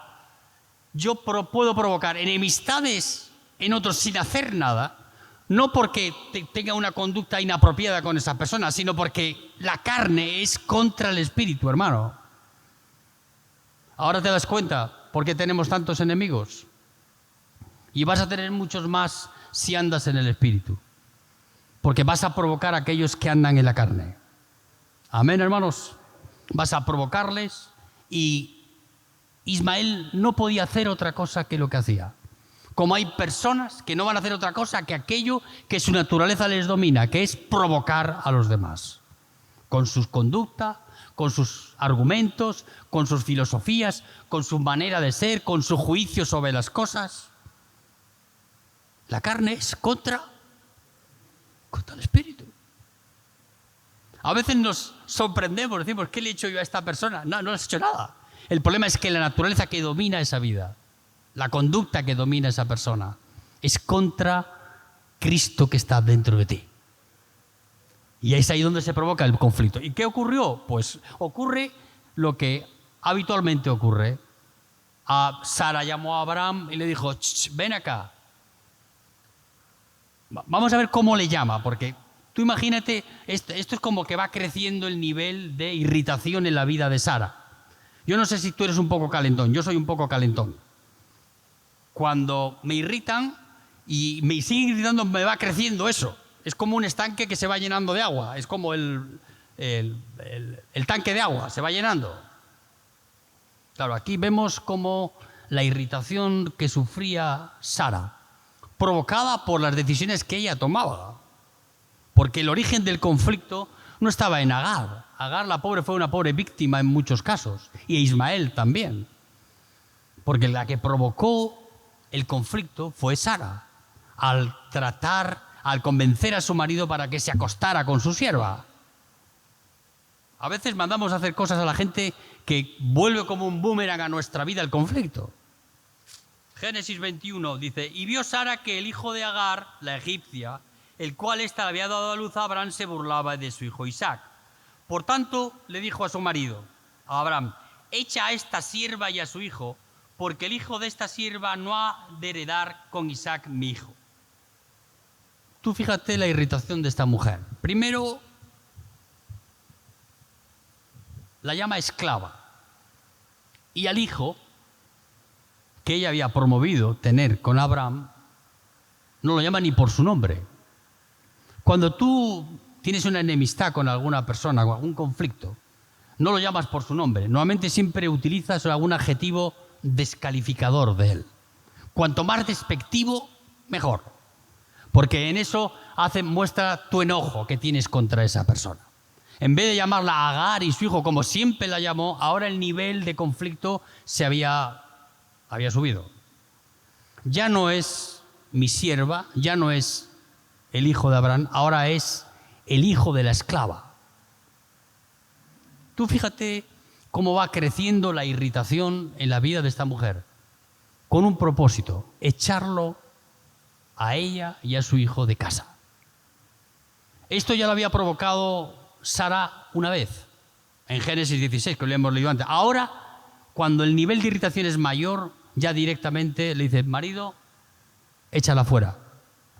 S1: yo puedo provocar enemistades en otros sin hacer nada, no porque tenga una conducta inapropiada con esa persona, sino porque la carne es contra el Espíritu, hermano. Ahora te das cuenta por qué tenemos tantos enemigos. Y vas a tener muchos más si andas en el Espíritu. Porque vas a provocar a aquellos que andan en la carne. Amén, hermanos. Vas a provocarles y Ismael no podía hacer otra cosa que lo que hacía. Como hay personas que no van a hacer otra cosa que aquello que su naturaleza les domina, que es provocar a los demás. Con su conducta, con sus argumentos, con sus filosofías, con su manera de ser, con su juicio sobre las cosas. La carne es contra el espíritu. A veces nos sorprendemos, decimos, ¿qué le he hecho yo a esta persona? No, no le has hecho nada. El problema es que la naturaleza que domina esa vida, la conducta que domina esa persona, es contra Cristo que está dentro de ti. Y es ahí donde se provoca el conflicto. ¿Y qué ocurrió? Pues ocurre lo que habitualmente ocurre. Sara llamó a Abraham y le dijo, ven acá. Vamos a ver cómo le llama, porque tú imagínate, esto es como que va creciendo el nivel de irritación en la vida de Sara. Yo no sé si tú eres un poco calentón, yo soy un poco calentón. Cuando me irritan y me siguen irritando, me va creciendo eso. Es como un estanque que se va llenando de agua, es como el tanque de agua, se va llenando. Claro, aquí vemos cómo la irritación que sufría Sara, provocada por las decisiones que ella tomaba. Porque el origen del conflicto no estaba en Agar. Agar, la pobre, fue una pobre víctima en muchos casos. Y Ismael también. Porque la que provocó el conflicto fue Sara, al convencer a su marido para que se acostara con su sierva. A veces mandamos a hacer cosas a la gente que vuelve como un boomerang a nuestra vida el conflicto. Génesis 21 dice, y vio Sara que el hijo de Agar, la egipcia, el cual ésta le había dado a luz a Abraham, se burlaba de su hijo Isaac. Por tanto, le dijo a su marido, a Abraham, echa a esta sierva y a su hijo, porque el hijo de esta sierva no ha de heredar con Isaac mi hijo. Tú fíjate la irritación de esta mujer. Primero, la llama esclava. Y al hijo, que ella había promovido tener con Abraham, no lo llama ni por su nombre. Cuando tú tienes una enemistad con alguna persona o algún conflicto, no lo llamas por su nombre. Normalmente siempre utilizas algún adjetivo descalificador de él. Cuanto más despectivo, mejor. Porque en eso muestra tu enojo que tienes contra esa persona. En vez de llamarla Agar y su hijo como siempre la llamó, ahora el nivel de conflicto se había subido. Ya no es mi sierva, ya no es el hijo de Abraham, ahora es el hijo de la esclava. Tú fíjate cómo va creciendo la irritación en la vida de esta mujer, con un propósito, echarlo a ella y a su hijo de casa. Esto ya lo había provocado Sara una vez, en Génesis 16, que lo hemos leído antes. Ahora, cuando el nivel de irritación es mayor, ya directamente le dice, marido, échala fuera.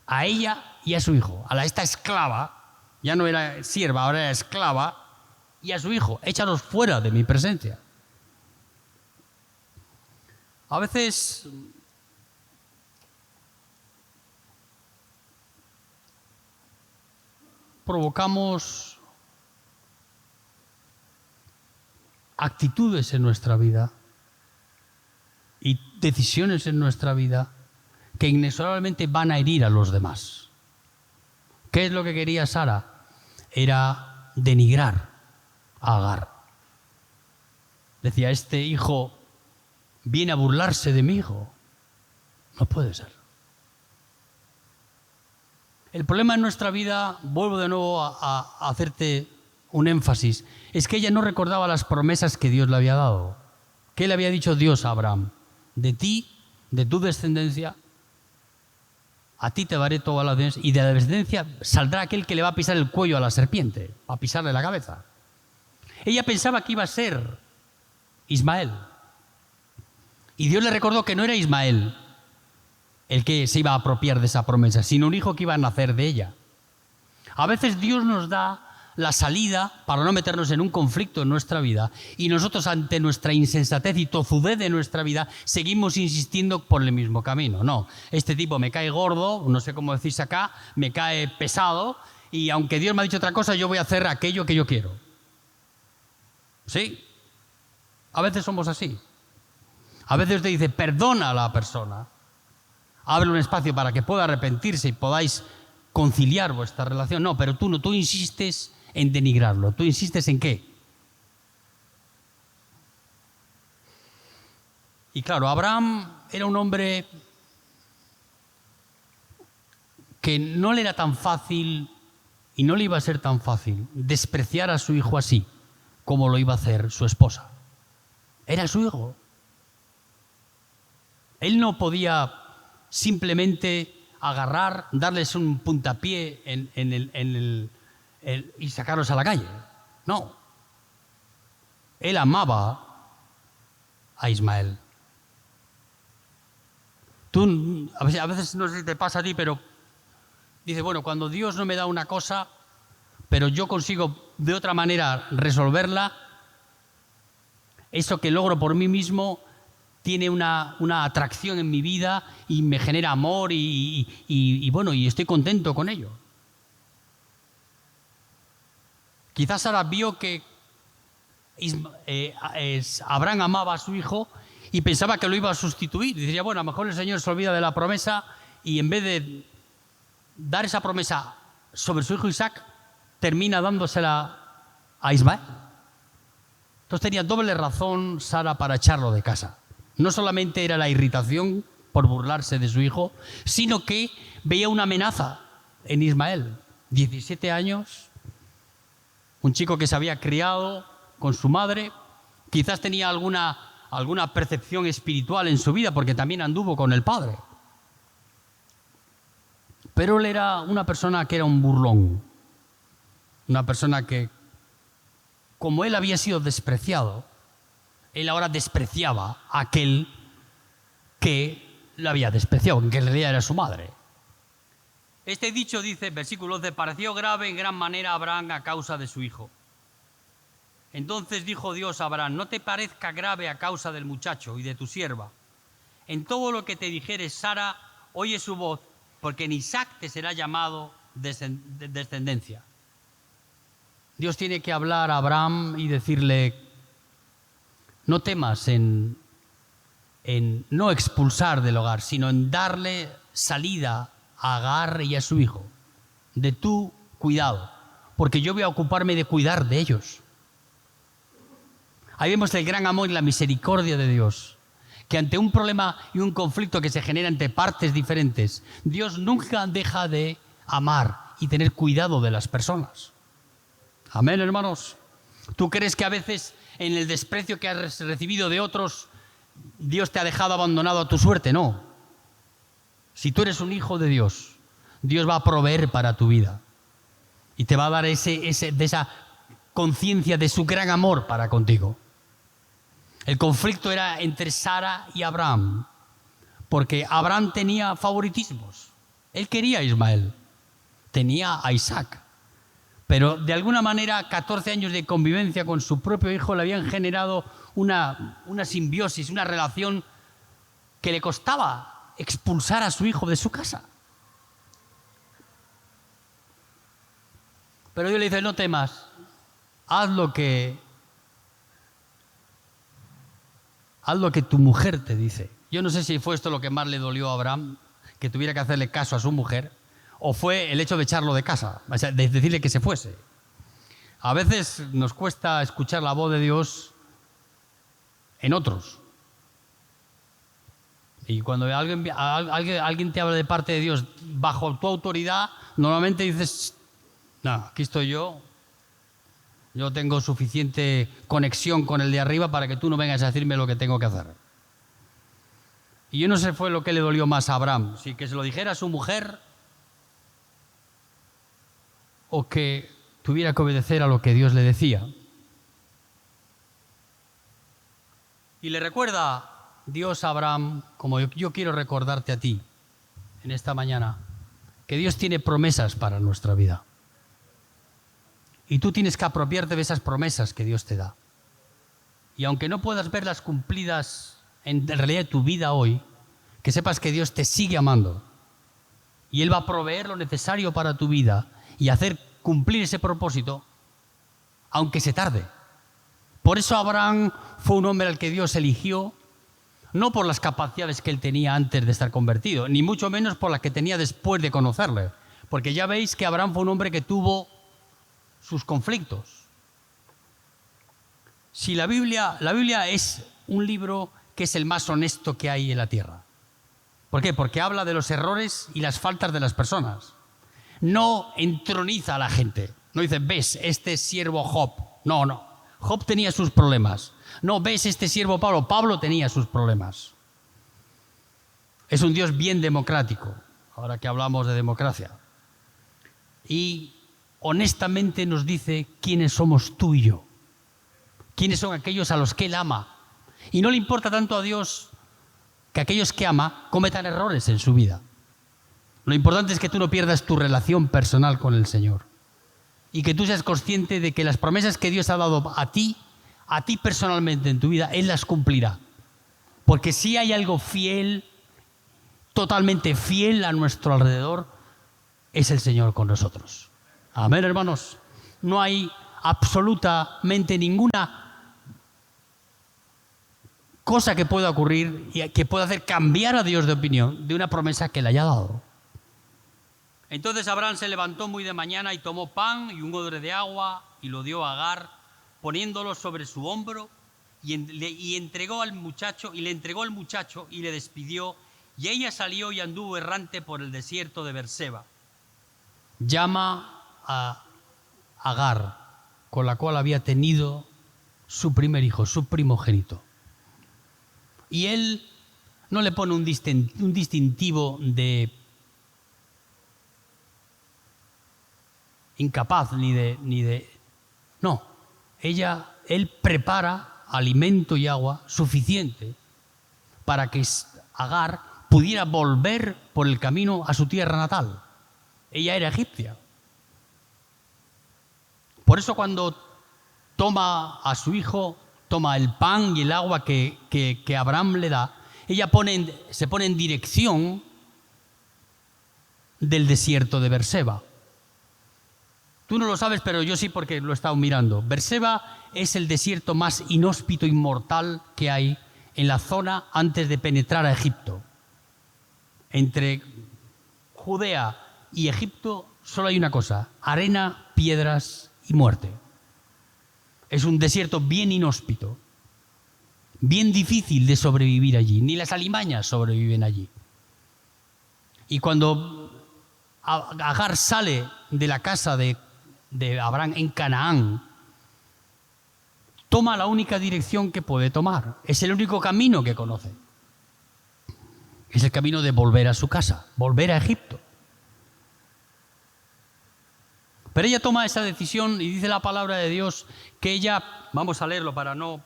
S1: A ella y a su hijo, esta esclava, ya no era sierva, ahora era esclava, y a su hijo, échalos fuera de mi presencia. A veces provocamos actitudes en nuestra vida y decisiones en nuestra vida que inexorablemente van a herir a los demás. ¿Qué es lo que quería Sara? Era denigrar a Agar. Decía, este hijo viene a burlarse de mi hijo. No puede ser. El problema en nuestra vida, vuelvo de nuevo a hacerte un énfasis, es que ella no recordaba las promesas que Dios le había dado. ¿Qué le había dicho Dios a Abraham? De ti, de tu descendencia, a ti te daré toda la descendencia, y de la descendencia saldrá aquel que le va a pisar el cuello a la serpiente, a pisarle la cabeza. Ella pensaba que iba a ser Ismael. Y Dios le recordó que no era Ismael el que se iba a apropiar de esa promesa, sino un hijo que iba a nacer de ella. A veces Dios nos da la salida para no meternos en un conflicto en nuestra vida y nosotros, ante nuestra insensatez y tozudez de nuestra vida, seguimos insistiendo por el mismo camino. No, este tipo me cae gordo, no sé cómo decirse acá, me cae pesado y aunque Dios me ha dicho otra cosa, yo voy a hacer aquello que yo quiero. ¿Sí? A veces somos así. A veces te dice, perdona a la persona, abre un espacio para que pueda arrepentirse y podáis conciliar vuestra relación. No, pero tú no, tú insistes en denigrarlo. ¿Tú insistes en qué? Y claro, Abraham era un hombre que no le era tan fácil y no le iba a ser tan fácil despreciar a su hijo así como lo iba a hacer su esposa. Era su hijo. Él no podía simplemente agarrar, darles un puntapié y sacarlos a la calle. No. Él amaba a Ismael. Tú, a veces no sé si te pasa a ti, pero dices, bueno, cuando Dios no me da una cosa, pero yo consigo de otra manera resolverla, eso que logro por mí mismo tiene una atracción en mi vida y me genera amor y bueno, y estoy contento con ello. Quizás Sara vio que Abraham amaba a su hijo y pensaba que lo iba a sustituir. Y diría, bueno, a lo mejor el Señor se olvida de la promesa y en vez de dar esa promesa sobre su hijo Isaac, termina dándosela a Ismael. Entonces tenía doble razón Sara para echarlo de casa. No solamente era la irritación por burlarse de su hijo, sino que veía una amenaza en Ismael. 17 años, un chico que se había criado con su madre, quizás tenía alguna percepción espiritual en su vida porque también anduvo con el padre. Pero él era una persona que era un burlón, una persona que, como él había sido despreciado, él ahora despreciaba a aquel que lo había despreciado, que en realidad era su madre. Este dicho dice, versículo 11, pareció grave en gran manera a Abraham a causa de su hijo. Entonces dijo Dios a Abraham, no te parezca grave a causa del muchacho y de tu sierva. En todo lo que te dijere Sara, oye su voz, porque en Isaac te será llamado descendencia. Dios tiene que hablar a Abraham y decirle, no temas en no expulsar del hogar, sino en darle salida a Agar y a su hijo, de tu cuidado, porque yo voy a ocuparme de cuidar de ellos. Ahí vemos el gran amor y la misericordia de Dios, que ante un problema y un conflicto que se genera entre partes diferentes, Dios nunca deja de amar y tener cuidado de las personas. Amén, hermanos. ¿Tú crees que a veces en el desprecio que has recibido de otros, Dios te ha dejado abandonado a tu suerte? No. Si tú eres un hijo de Dios, Dios va a proveer para tu vida y te va a dar esa conciencia de su gran amor para contigo. El conflicto era entre Sara y Abraham, porque Abraham tenía favoritismos. Él quería a Ismael, tenía a Isaac, pero de alguna manera 14 años de convivencia con su propio hijo le habían generado una simbiosis, una relación que le costaba expulsar a su hijo de su casa. Pero Dios le dice, no temas, haz lo que tu mujer te dice. Yo no sé si fue esto lo que más le dolió a Abraham, que tuviera que hacerle caso a su mujer, o fue el hecho de echarlo de casa, o sea, de decirle que se fuese. A veces nos cuesta escuchar la voz de Dios en otros. Y cuando alguien te habla de parte de Dios bajo tu autoridad, normalmente dices, no, aquí estoy yo tengo suficiente conexión con el de arriba para que tú no vengas a decirme lo que tengo que hacer. Y yo no sé fue lo que le dolió más a Abraham, si que se lo dijera a su mujer o que tuviera que obedecer a lo que Dios le decía. Y le recuerda Dios a Abraham, como yo quiero recordarte a ti en esta mañana, que Dios tiene promesas para nuestra vida. Y tú tienes que apropiarte de esas promesas que Dios te da. Y aunque no puedas verlas cumplidas en realidad tu vida hoy, que sepas que Dios te sigue amando. Y Él va a proveer lo necesario para tu vida y hacer cumplir ese propósito, aunque se tarde. Por eso Abraham fue un hombre al que Dios eligió, no por las capacidades que él tenía antes de estar convertido, ni mucho menos por las que tenía después de conocerle. Porque ya veis que Abraham fue un hombre que tuvo sus conflictos. Si la Biblia es un libro que es el más honesto que hay en la tierra. ¿Por qué? Porque habla de los errores y las faltas de las personas. No entroniza a la gente. No dice, ves, este siervo Job. No. Job tenía sus problemas. No, ves este siervo Pablo. Pablo tenía sus problemas. Es un Dios bien democrático, ahora que hablamos de democracia. Y honestamente nos dice quiénes somos tú y yo. Quiénes son aquellos a los que Él ama. Y no le importa tanto a Dios que aquellos que ama cometan errores en su vida. Lo importante es que tú no pierdas tu relación personal con el Señor. Y que tú seas consciente de que las promesas que Dios ha dado a ti personalmente en tu vida, Él las cumplirá. Porque si hay algo fiel, totalmente fiel a nuestro alrededor, es el Señor con nosotros. Amén, hermanos. No hay absolutamente ninguna cosa que pueda ocurrir y que pueda hacer cambiar a Dios de opinión de una promesa que le haya dado. Entonces Abraham se levantó muy de mañana y tomó pan y un odre de agua y lo dio a Agar, poniéndolo sobre su hombro y entregó al muchacho, y le entregó al muchacho y le despidió, y ella salió y anduvo errante por el desierto de Berseba. Llama a Agar, con la cual había tenido su primer hijo, su primogénito. Y él no le pone un distintivo de incapaz ni de... No, él prepara alimento y agua suficiente para que Agar pudiera volver por el camino a su tierra natal. Ella era egipcia. Por eso cuando toma a su hijo, toma el pan y el agua que Abraham le da, ella se pone en dirección del desierto de Berseba. Tú no lo sabes, pero yo sí, porque lo he estado mirando. Berseba es el desierto más inhóspito y mortal que hay en la zona antes de penetrar a Egipto. Entre Judea y Egipto solo hay una cosa: arena, piedras y muerte. Es un desierto bien inhóspito, bien difícil de sobrevivir allí. Ni las alimañas sobreviven allí. Y cuando Agar sale de la casa de Abraham en Canaán, toma la única dirección que puede tomar. Es el único camino que conoce. Es el camino de volver a su casa, volver a Egipto. Pero ella toma esa decisión y dice la palabra de Dios que ella, vamos a leerlo para no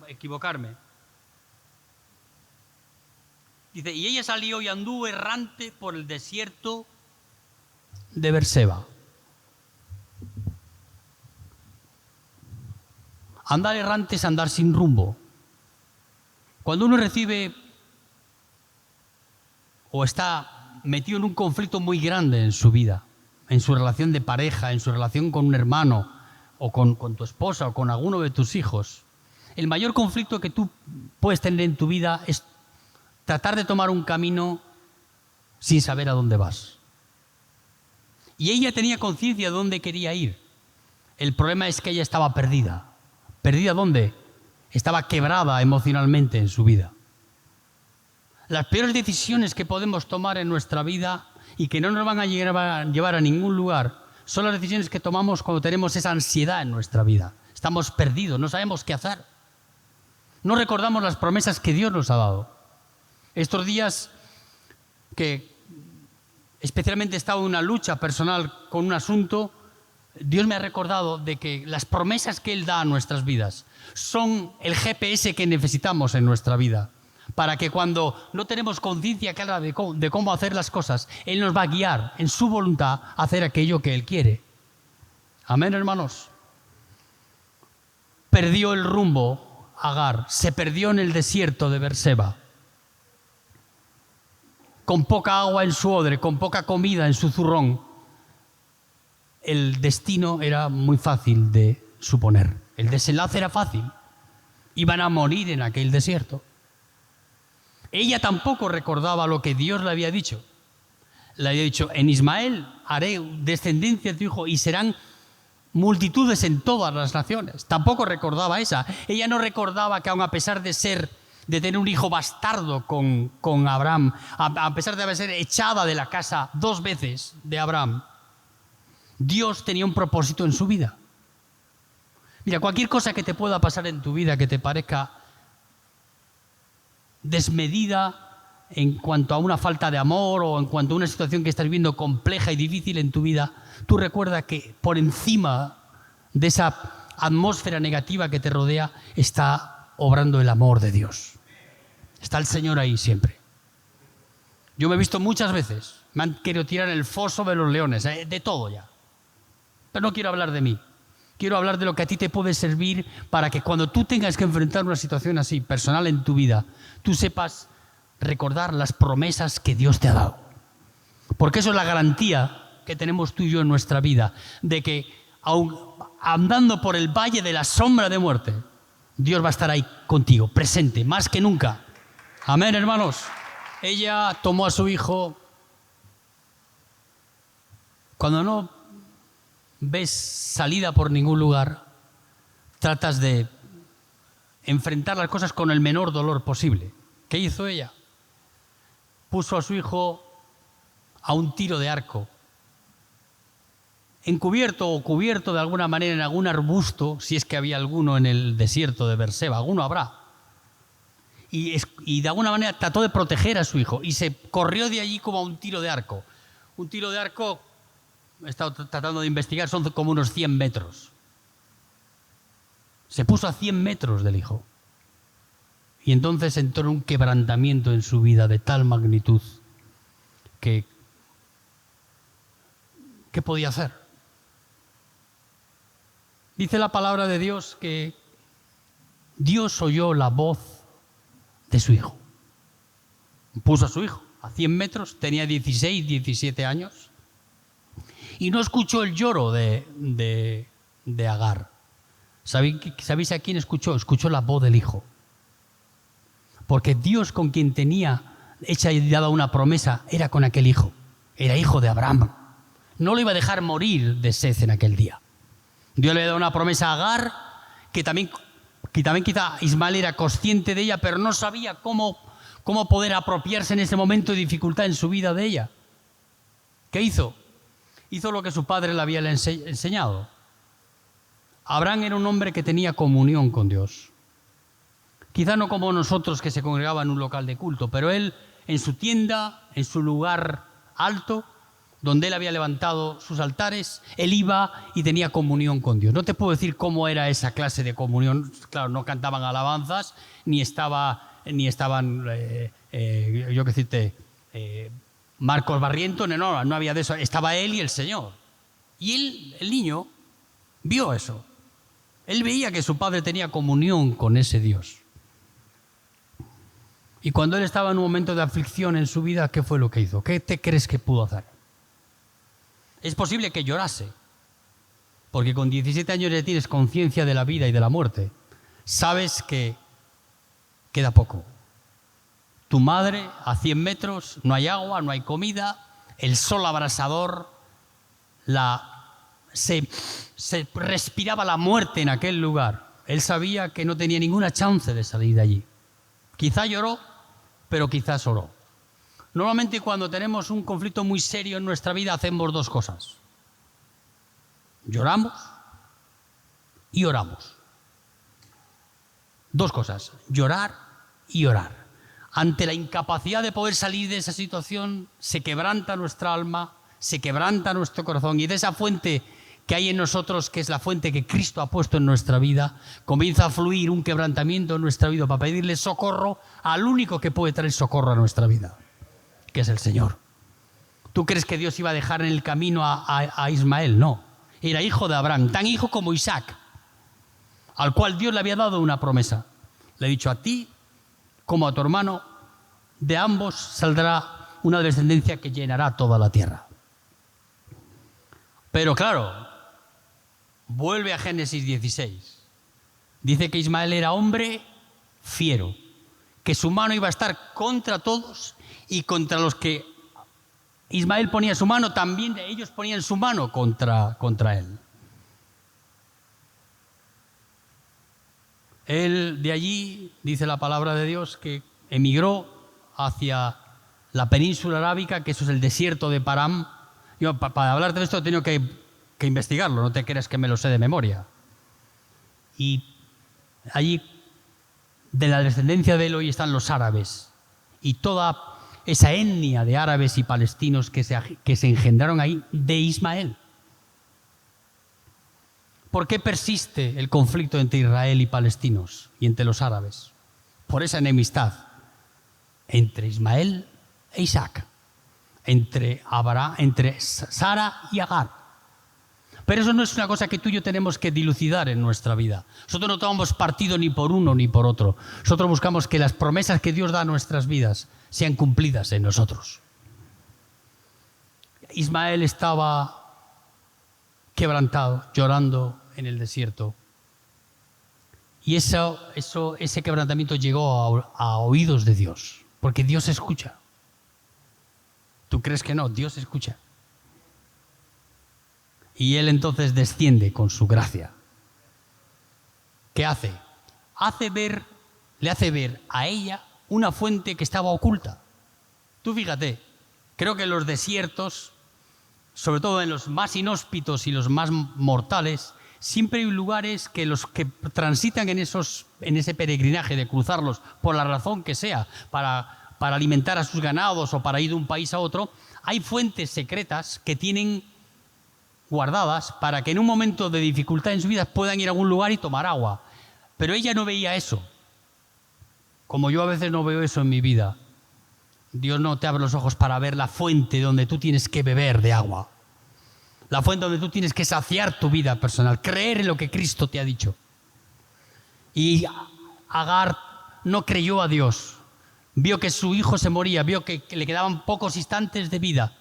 S1: equivocarme. Dice, y ella salió y anduvo errante por el desierto de Berseba. Andar errante es andar sin rumbo. Cuando uno recibe o está metido en un conflicto muy grande en su vida, en su relación de pareja, en su relación con un hermano, o con tu esposa, o con alguno de tus hijos, el mayor conflicto que tú puedes tener en tu vida es tratar de tomar un camino sin saber a dónde vas. Y ella tenía conciencia de dónde quería ir. El problema es que ella estaba perdida. ¿Perdida dónde? Estaba quebrada emocionalmente en su vida. Las peores decisiones que podemos tomar en nuestra vida y que no nos van a llevar a ningún lugar son las decisiones que tomamos cuando tenemos esa ansiedad en nuestra vida. Estamos perdidos, no sabemos qué hacer. No recordamos las promesas que Dios nos ha dado. Estos días que especialmente he estado en una lucha personal con un asunto, Dios me ha recordado de que las promesas que Él da a nuestras vidas son el GPS que necesitamos en nuestra vida, para que cuando no tenemos conciencia clara de cómo hacer las cosas, Él nos va a guiar en su voluntad a hacer aquello que Él quiere. Amén, hermanos. Perdió el rumbo Agar, se perdió en el desierto de Berseba, con poca agua en su odre, con poca comida en su zurrón. El destino era muy fácil de suponer. El desenlace era fácil. Iban a morir en aquel desierto. Ella tampoco recordaba lo que Dios le había dicho. Le había dicho, en Ismael haré descendencia de tu hijo y serán multitudes en todas las naciones. Tampoco recordaba esa. Ella no recordaba que aun a pesar de tener un hijo bastardo con Abraham, a pesar de haber sido echada de la casa 2 veces de Abraham, Dios tenía un propósito en su vida. Mira, cualquier cosa que te pueda pasar en tu vida que te parezca desmedida en cuanto a una falta de amor o en cuanto a una situación que estás viviendo compleja y difícil en tu vida, tú recuerda que por encima de esa atmósfera negativa que te rodea está obrando el amor de Dios. Está el Señor ahí siempre. Yo me he visto muchas veces, me han querido tirar en el foso de los leones, de todo ya. Pero no quiero hablar de mí. Quiero hablar de lo que a ti te puede servir para que cuando tú tengas que enfrentar una situación así, personal en tu vida, tú sepas recordar las promesas que Dios te ha dado. Porque eso es la garantía que tenemos tú y yo en nuestra vida, de que aun andando por el valle de la sombra de muerte, Dios va a estar ahí contigo, presente, más que nunca. Amén, hermanos. Ella tomó a su hijo. Cuando no ves salida por ningún lugar, tratas de enfrentar las cosas con el menor dolor posible. ¿Qué hizo ella? Puso a su hijo a un tiro de arco, encubierto o cubierto de alguna manera en algún arbusto, si es que había alguno en el desierto de Berseba, alguno habrá. Y de alguna manera trató de proteger a su hijo y se corrió de allí como a un tiro de arco. Un tiro de arco, he estado tratando de investigar, son como unos 100 metros. Se puso a 100 metros del hijo. Y entonces entró un quebrantamiento en su vida de tal magnitud que ¿qué podía hacer? Dice la palabra de Dios que Dios oyó la voz de su hijo. Puso a su hijo a 100 metros, tenía 16, 17 años, y no escuchó el lloro de Agar. ¿Sabéis a quién escuchó? Escuchó la voz del hijo. Porque Dios, con quien tenía hecha y dada una promesa, era con aquel hijo. Era hijo de Abraham. No lo iba a dejar morir de sed en aquel día. Dios le había dado una promesa a Agar, que también quizá Ismael era consciente de ella, pero no sabía cómo poder apropiarse en ese momento de dificultad en su vida de ella. ¿Qué hizo? Hizo lo que su padre le había enseñado. Abraham era un hombre que tenía comunión con Dios. Quizá no como nosotros que se congregaban en un local de culto, pero él en su tienda, en su lugar alto, donde él había levantado sus altares, él iba y tenía comunión con Dios. No te puedo decir cómo era esa clase de comunión. Claro, no cantaban alabanzas, ni estaban, yo qué decirte, Marcos Barrientos, no había de eso. Estaba él y el Señor. Y él, el niño, vio eso. Él veía que su padre tenía comunión con ese Dios. Y cuando él estaba en un momento de aflicción en su vida, ¿qué fue lo que hizo? ¿Qué te crees que pudo hacer? Es posible que llorase, porque con 17 años ya tienes conciencia de la vida y de la muerte. Sabes que queda poco. Tu madre a 100 metros, no hay agua, no hay comida, el sol abrasador, se respiraba la muerte en aquel lugar. Él sabía que no tenía ninguna chance de salir de allí. Quizá lloró, pero quizás oró. Normalmente cuando tenemos un conflicto muy serio en nuestra vida hacemos dos cosas. Lloramos y oramos. Dos cosas, llorar y orar. Ante la incapacidad de poder salir de esa situación, se quebranta nuestra alma, se quebranta nuestro corazón, y de esa fuente que hay en nosotros, que es la fuente que Cristo ha puesto en nuestra vida, comienza a fluir un quebrantamiento en nuestra vida para pedirle socorro al único que puede traer socorro a nuestra vida, que es el Señor. ¿Tú crees que Dios iba a dejar en el camino a Ismael? No. Era hijo de Abraham, tan hijo como Isaac, al cual Dios le había dado una promesa. Le ha dicho: a ti como a tu hermano, de ambos saldrá una descendencia que llenará toda la tierra. Pero claro, vuelve a Génesis 16. Dice que Ismael era hombre fiero, que su mano iba a estar contra todos, y contra los que Ismael ponía su mano, también ellos ponían su mano contra él. Él de allí, dice la palabra de Dios, que emigró hacia la península arábica, que eso es el desierto de Param. Yo, para hablarte de esto he tenido que investigarlo, no te creas que me lo sé de memoria. Y allí, de la descendencia de él, hoy están los árabes. Y toda esa etnia de árabes y palestinos que se engendraron ahí de Ismael. ¿Por qué persiste el conflicto entre Israel y palestinos y entre los árabes? Por esa enemistad entre Ismael e Isaac, entre Sara y Agar. Pero eso no es una cosa que tú y yo tenemos que dilucidar en nuestra vida. Nosotros no tomamos partido ni por uno ni por otro. Nosotros buscamos que las promesas que Dios da a nuestras vidas sean cumplidas en nosotros. Ismael estaba quebrantado, llorando en el desierto. Y ese quebrantamiento llegó a oídos de Dios, porque Dios escucha. ¿Tú crees que no? Dios escucha. Y Él entonces desciende con su gracia. ¿Qué hace? Le hace ver a ella una fuente que estaba oculta. Tú fíjate, creo que en los desiertos, sobre todo en los más inhóspitos y los más mortales, siempre hay lugares que los que transitan en ese peregrinaje de cruzarlos, por la razón que sea, para alimentar a sus ganados o para ir de un país a otro, hay fuentes secretas que tienen guardadas para que en un momento de dificultad en su vida puedan ir a algún lugar y tomar agua. Pero ella no veía eso. Como yo a veces no veo eso en mi vida. Dios no te abre los ojos para ver la fuente donde tú tienes que beber de agua. La fuente donde tú tienes que saciar tu vida personal, creer en lo que Cristo te ha dicho. Y Agar no creyó a Dios. Vio que su hijo se moría, vio que le quedaban pocos instantes de vida.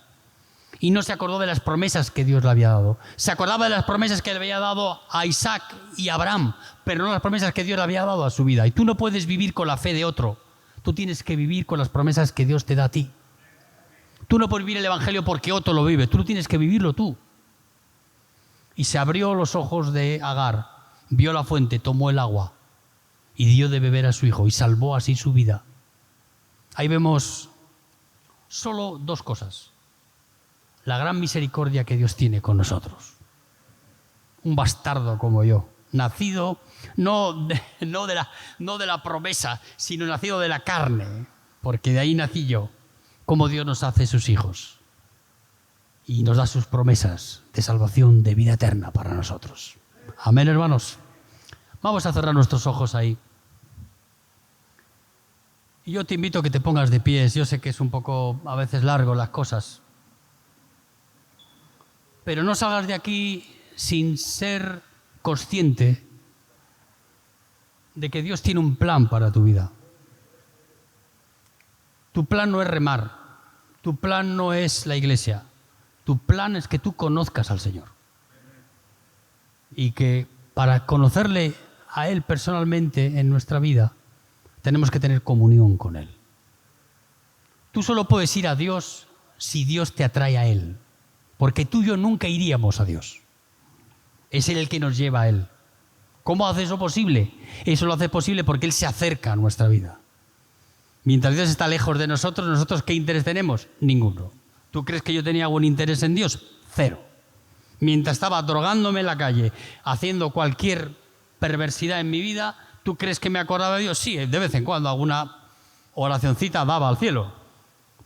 S1: Y no se acordó de las promesas que Dios le había dado. Se acordaba de las promesas que le había dado a Isaac y a Abraham, pero no las promesas que Dios le había dado a su vida. Y tú no puedes vivir con la fe de otro. Tú tienes que vivir con las promesas que Dios te da a ti. Tú no puedes vivir el Evangelio porque otro lo vive. Tú lo tienes que vivirlo tú. Y se abrió los ojos de Agar, vio la fuente, tomó el agua y dio de beber a su hijo y salvó así su vida. Ahí vemos solo dos cosas. La gran misericordia que Dios tiene con nosotros. Un bastardo como yo, nacido no de la promesa, sino nacido de la carne, porque de ahí nací yo, como Dios nos hace sus hijos y nos da sus promesas de salvación, de vida eterna para nosotros. Amén, hermanos. Vamos a cerrar nuestros ojos ahí. Y yo te invito a que te pongas de pies. Yo sé que es un poco a veces largo las cosas. Pero no salgas de aquí sin ser consciente de que Dios tiene un plan para tu vida. Tu plan no es remar, tu plan no es la iglesia, tu plan es que tú conozcas al Señor. Y que para conocerle a Él personalmente en nuestra vida, tenemos que tener comunión con Él. Tú solo puedes ir a Dios si Dios te atrae a Él. Porque tú y yo nunca iríamos a Dios. Es Él el que nos lleva a Él. ¿Cómo hace eso posible? Eso lo hace posible porque Él se acerca a nuestra vida. Mientras Dios está lejos de nosotros, ¿nosotros qué interés tenemos? Ninguno. ¿Tú crees que yo tenía algún interés en Dios? Cero. Mientras estaba drogándome en la calle, haciendo cualquier perversidad en mi vida, ¿tú crees que me acordaba de Dios? Sí, de vez en cuando alguna oracioncita daba al cielo.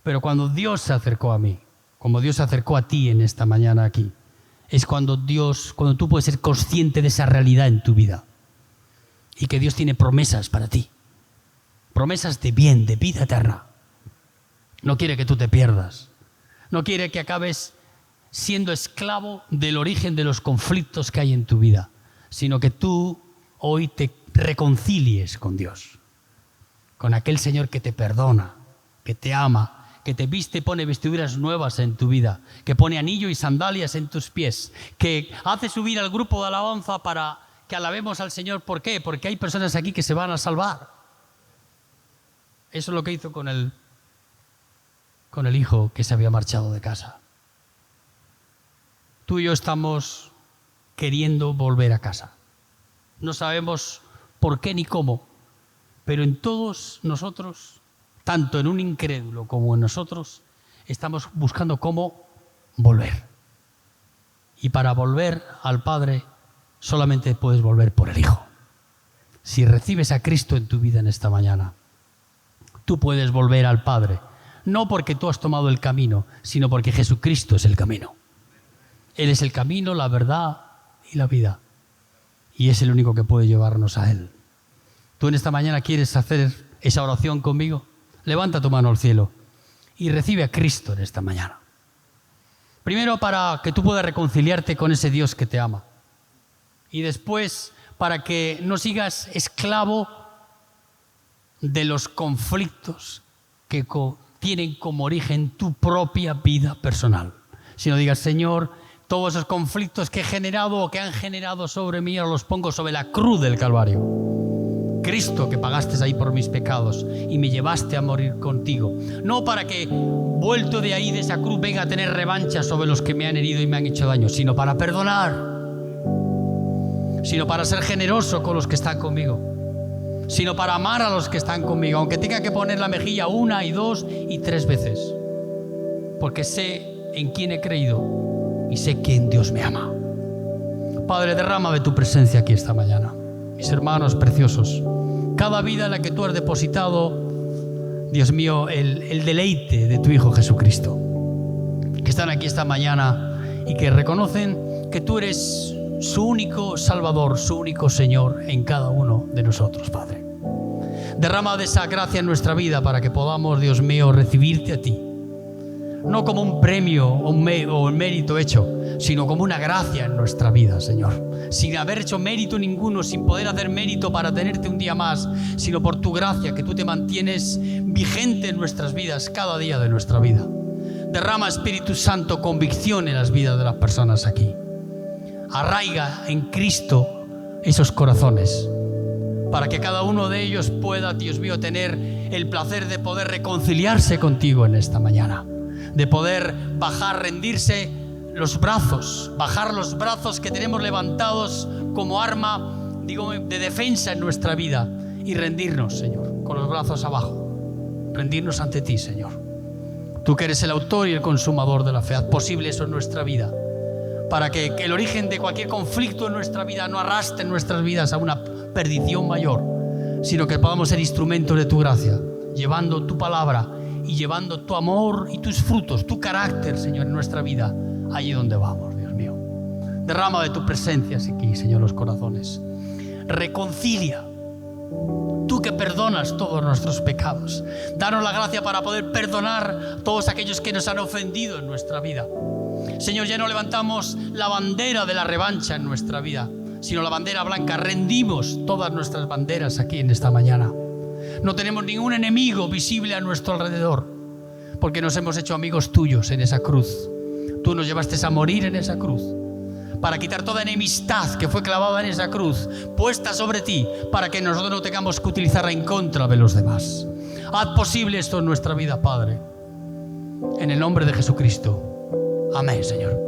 S1: Pero cuando Dios se acercó a mí, como Dios se acercó a ti en esta mañana aquí, es cuando tú puedes ser consciente de esa realidad en tu vida y que Dios tiene promesas para ti, promesas de bien, de vida eterna. No quiere que tú te pierdas, no quiere que acabes siendo esclavo del origen de los conflictos que hay en tu vida, sino que tú hoy te reconcilies con Dios, con aquel Señor que te perdona, que te ama, que te viste y pone vestiduras nuevas en tu vida, que pone anillo y sandalias en tus pies, que hace subir al grupo de alabanza para que alabemos al Señor. ¿Por qué? Porque hay personas aquí que se van a salvar. Eso es lo que hizo con el hijo que se había marchado de casa. Tú y yo estamos queriendo volver a casa. No sabemos por qué ni cómo, pero en todos nosotros, tanto en un incrédulo como en nosotros, estamos buscando cómo volver. Y para volver al Padre solamente puedes volver por el Hijo. Si recibes a Cristo en tu vida en esta mañana, tú puedes volver al Padre. No porque tú has tomado el camino, sino porque Jesucristo es el camino. Él es el camino, la verdad y la vida. Y es el único que puede llevarnos a Él. ¿Tú en esta mañana quieres hacer esa oración conmigo? Levanta tu mano al cielo y recibe a Cristo en esta mañana. Primero para que tú puedas reconciliarte con ese Dios que te ama. Y después para que no sigas esclavo de los conflictos que tienen como origen tu propia vida personal. Sino digas, Señor, todos esos conflictos que he generado o que han generado sobre mí, ahora los pongo sobre la cruz del Calvario. Cristo, que pagaste ahí por mis pecados y me llevaste a morir contigo. No para que, vuelto de ahí, de esa cruz, venga a tener revancha sobre los que me han herido y me han hecho daño, sino para perdonar, sino para ser generoso con los que están conmigo, sino para amar a los que están conmigo, aunque tenga que poner la mejilla 1 y 2 y 3 veces, porque sé en quién he creído y sé que en Dios me ama. Padre, derrama de tu presencia aquí esta mañana. Mis hermanos preciosos, cada vida en la que tú has depositado, Dios mío, el deleite de tu Hijo Jesucristo, que están aquí esta mañana y que reconocen que tú eres su único Salvador, su único Señor en cada uno de nosotros, Padre. Derrama de esa gracia en nuestra vida para que podamos, Dios mío, recibirte a ti, no como un premio o un mérito hecho, sino como una gracia en nuestra vida, Señor. Sin haber hecho mérito ninguno, sin poder hacer mérito para tenerte un día más, sino por tu gracia, que tú te mantienes vigente en nuestras vidas, cada día de nuestra vida. Derrama, Espíritu Santo, convicción en las vidas de las personas aquí. Arraiga en Cristo esos corazones, para que cada uno de ellos pueda, Dios mío, tener el placer de poder reconciliarse contigo en esta mañana, de poder bajar, rendirse los brazos, bajar los brazos que tenemos levantados como arma, digo, de defensa en nuestra vida, y rendirnos, Señor, con los brazos abajo, rendirnos ante ti, Señor. Tú que eres el autor y el consumador de la fe, haz posible eso en nuestra vida, para que el origen de cualquier conflicto en nuestra vida no arrastre nuestras vidas a una perdición mayor, sino que podamos ser instrumentos de tu gracia, llevando tu palabra y llevando tu amor y tus frutos, tu carácter, Señor, en nuestra vida, allí donde vamos, Dios mío. Derrama de tu presencia aquí, Señor, los corazones. Reconcilia, tú que perdonas todos nuestros pecados. Danos la gracia para poder perdonar a todos aquellos que nos han ofendido en nuestra vida. Señor, ya no levantamos la bandera de la revancha en nuestra vida, sino la bandera blanca. Rendimos todas nuestras banderas aquí en esta mañana. No tenemos ningún enemigo visible a nuestro alrededor, porque nos hemos hecho amigos tuyos en esa cruz. Tú nos llevaste a morir en esa cruz, para quitar toda enemistad que fue clavada en esa cruz, puesta sobre ti, para que nosotros no tengamos que utilizarla en contra de los demás. Haz posible esto en nuestra vida, Padre, en el nombre de Jesucristo. Amén, Señor.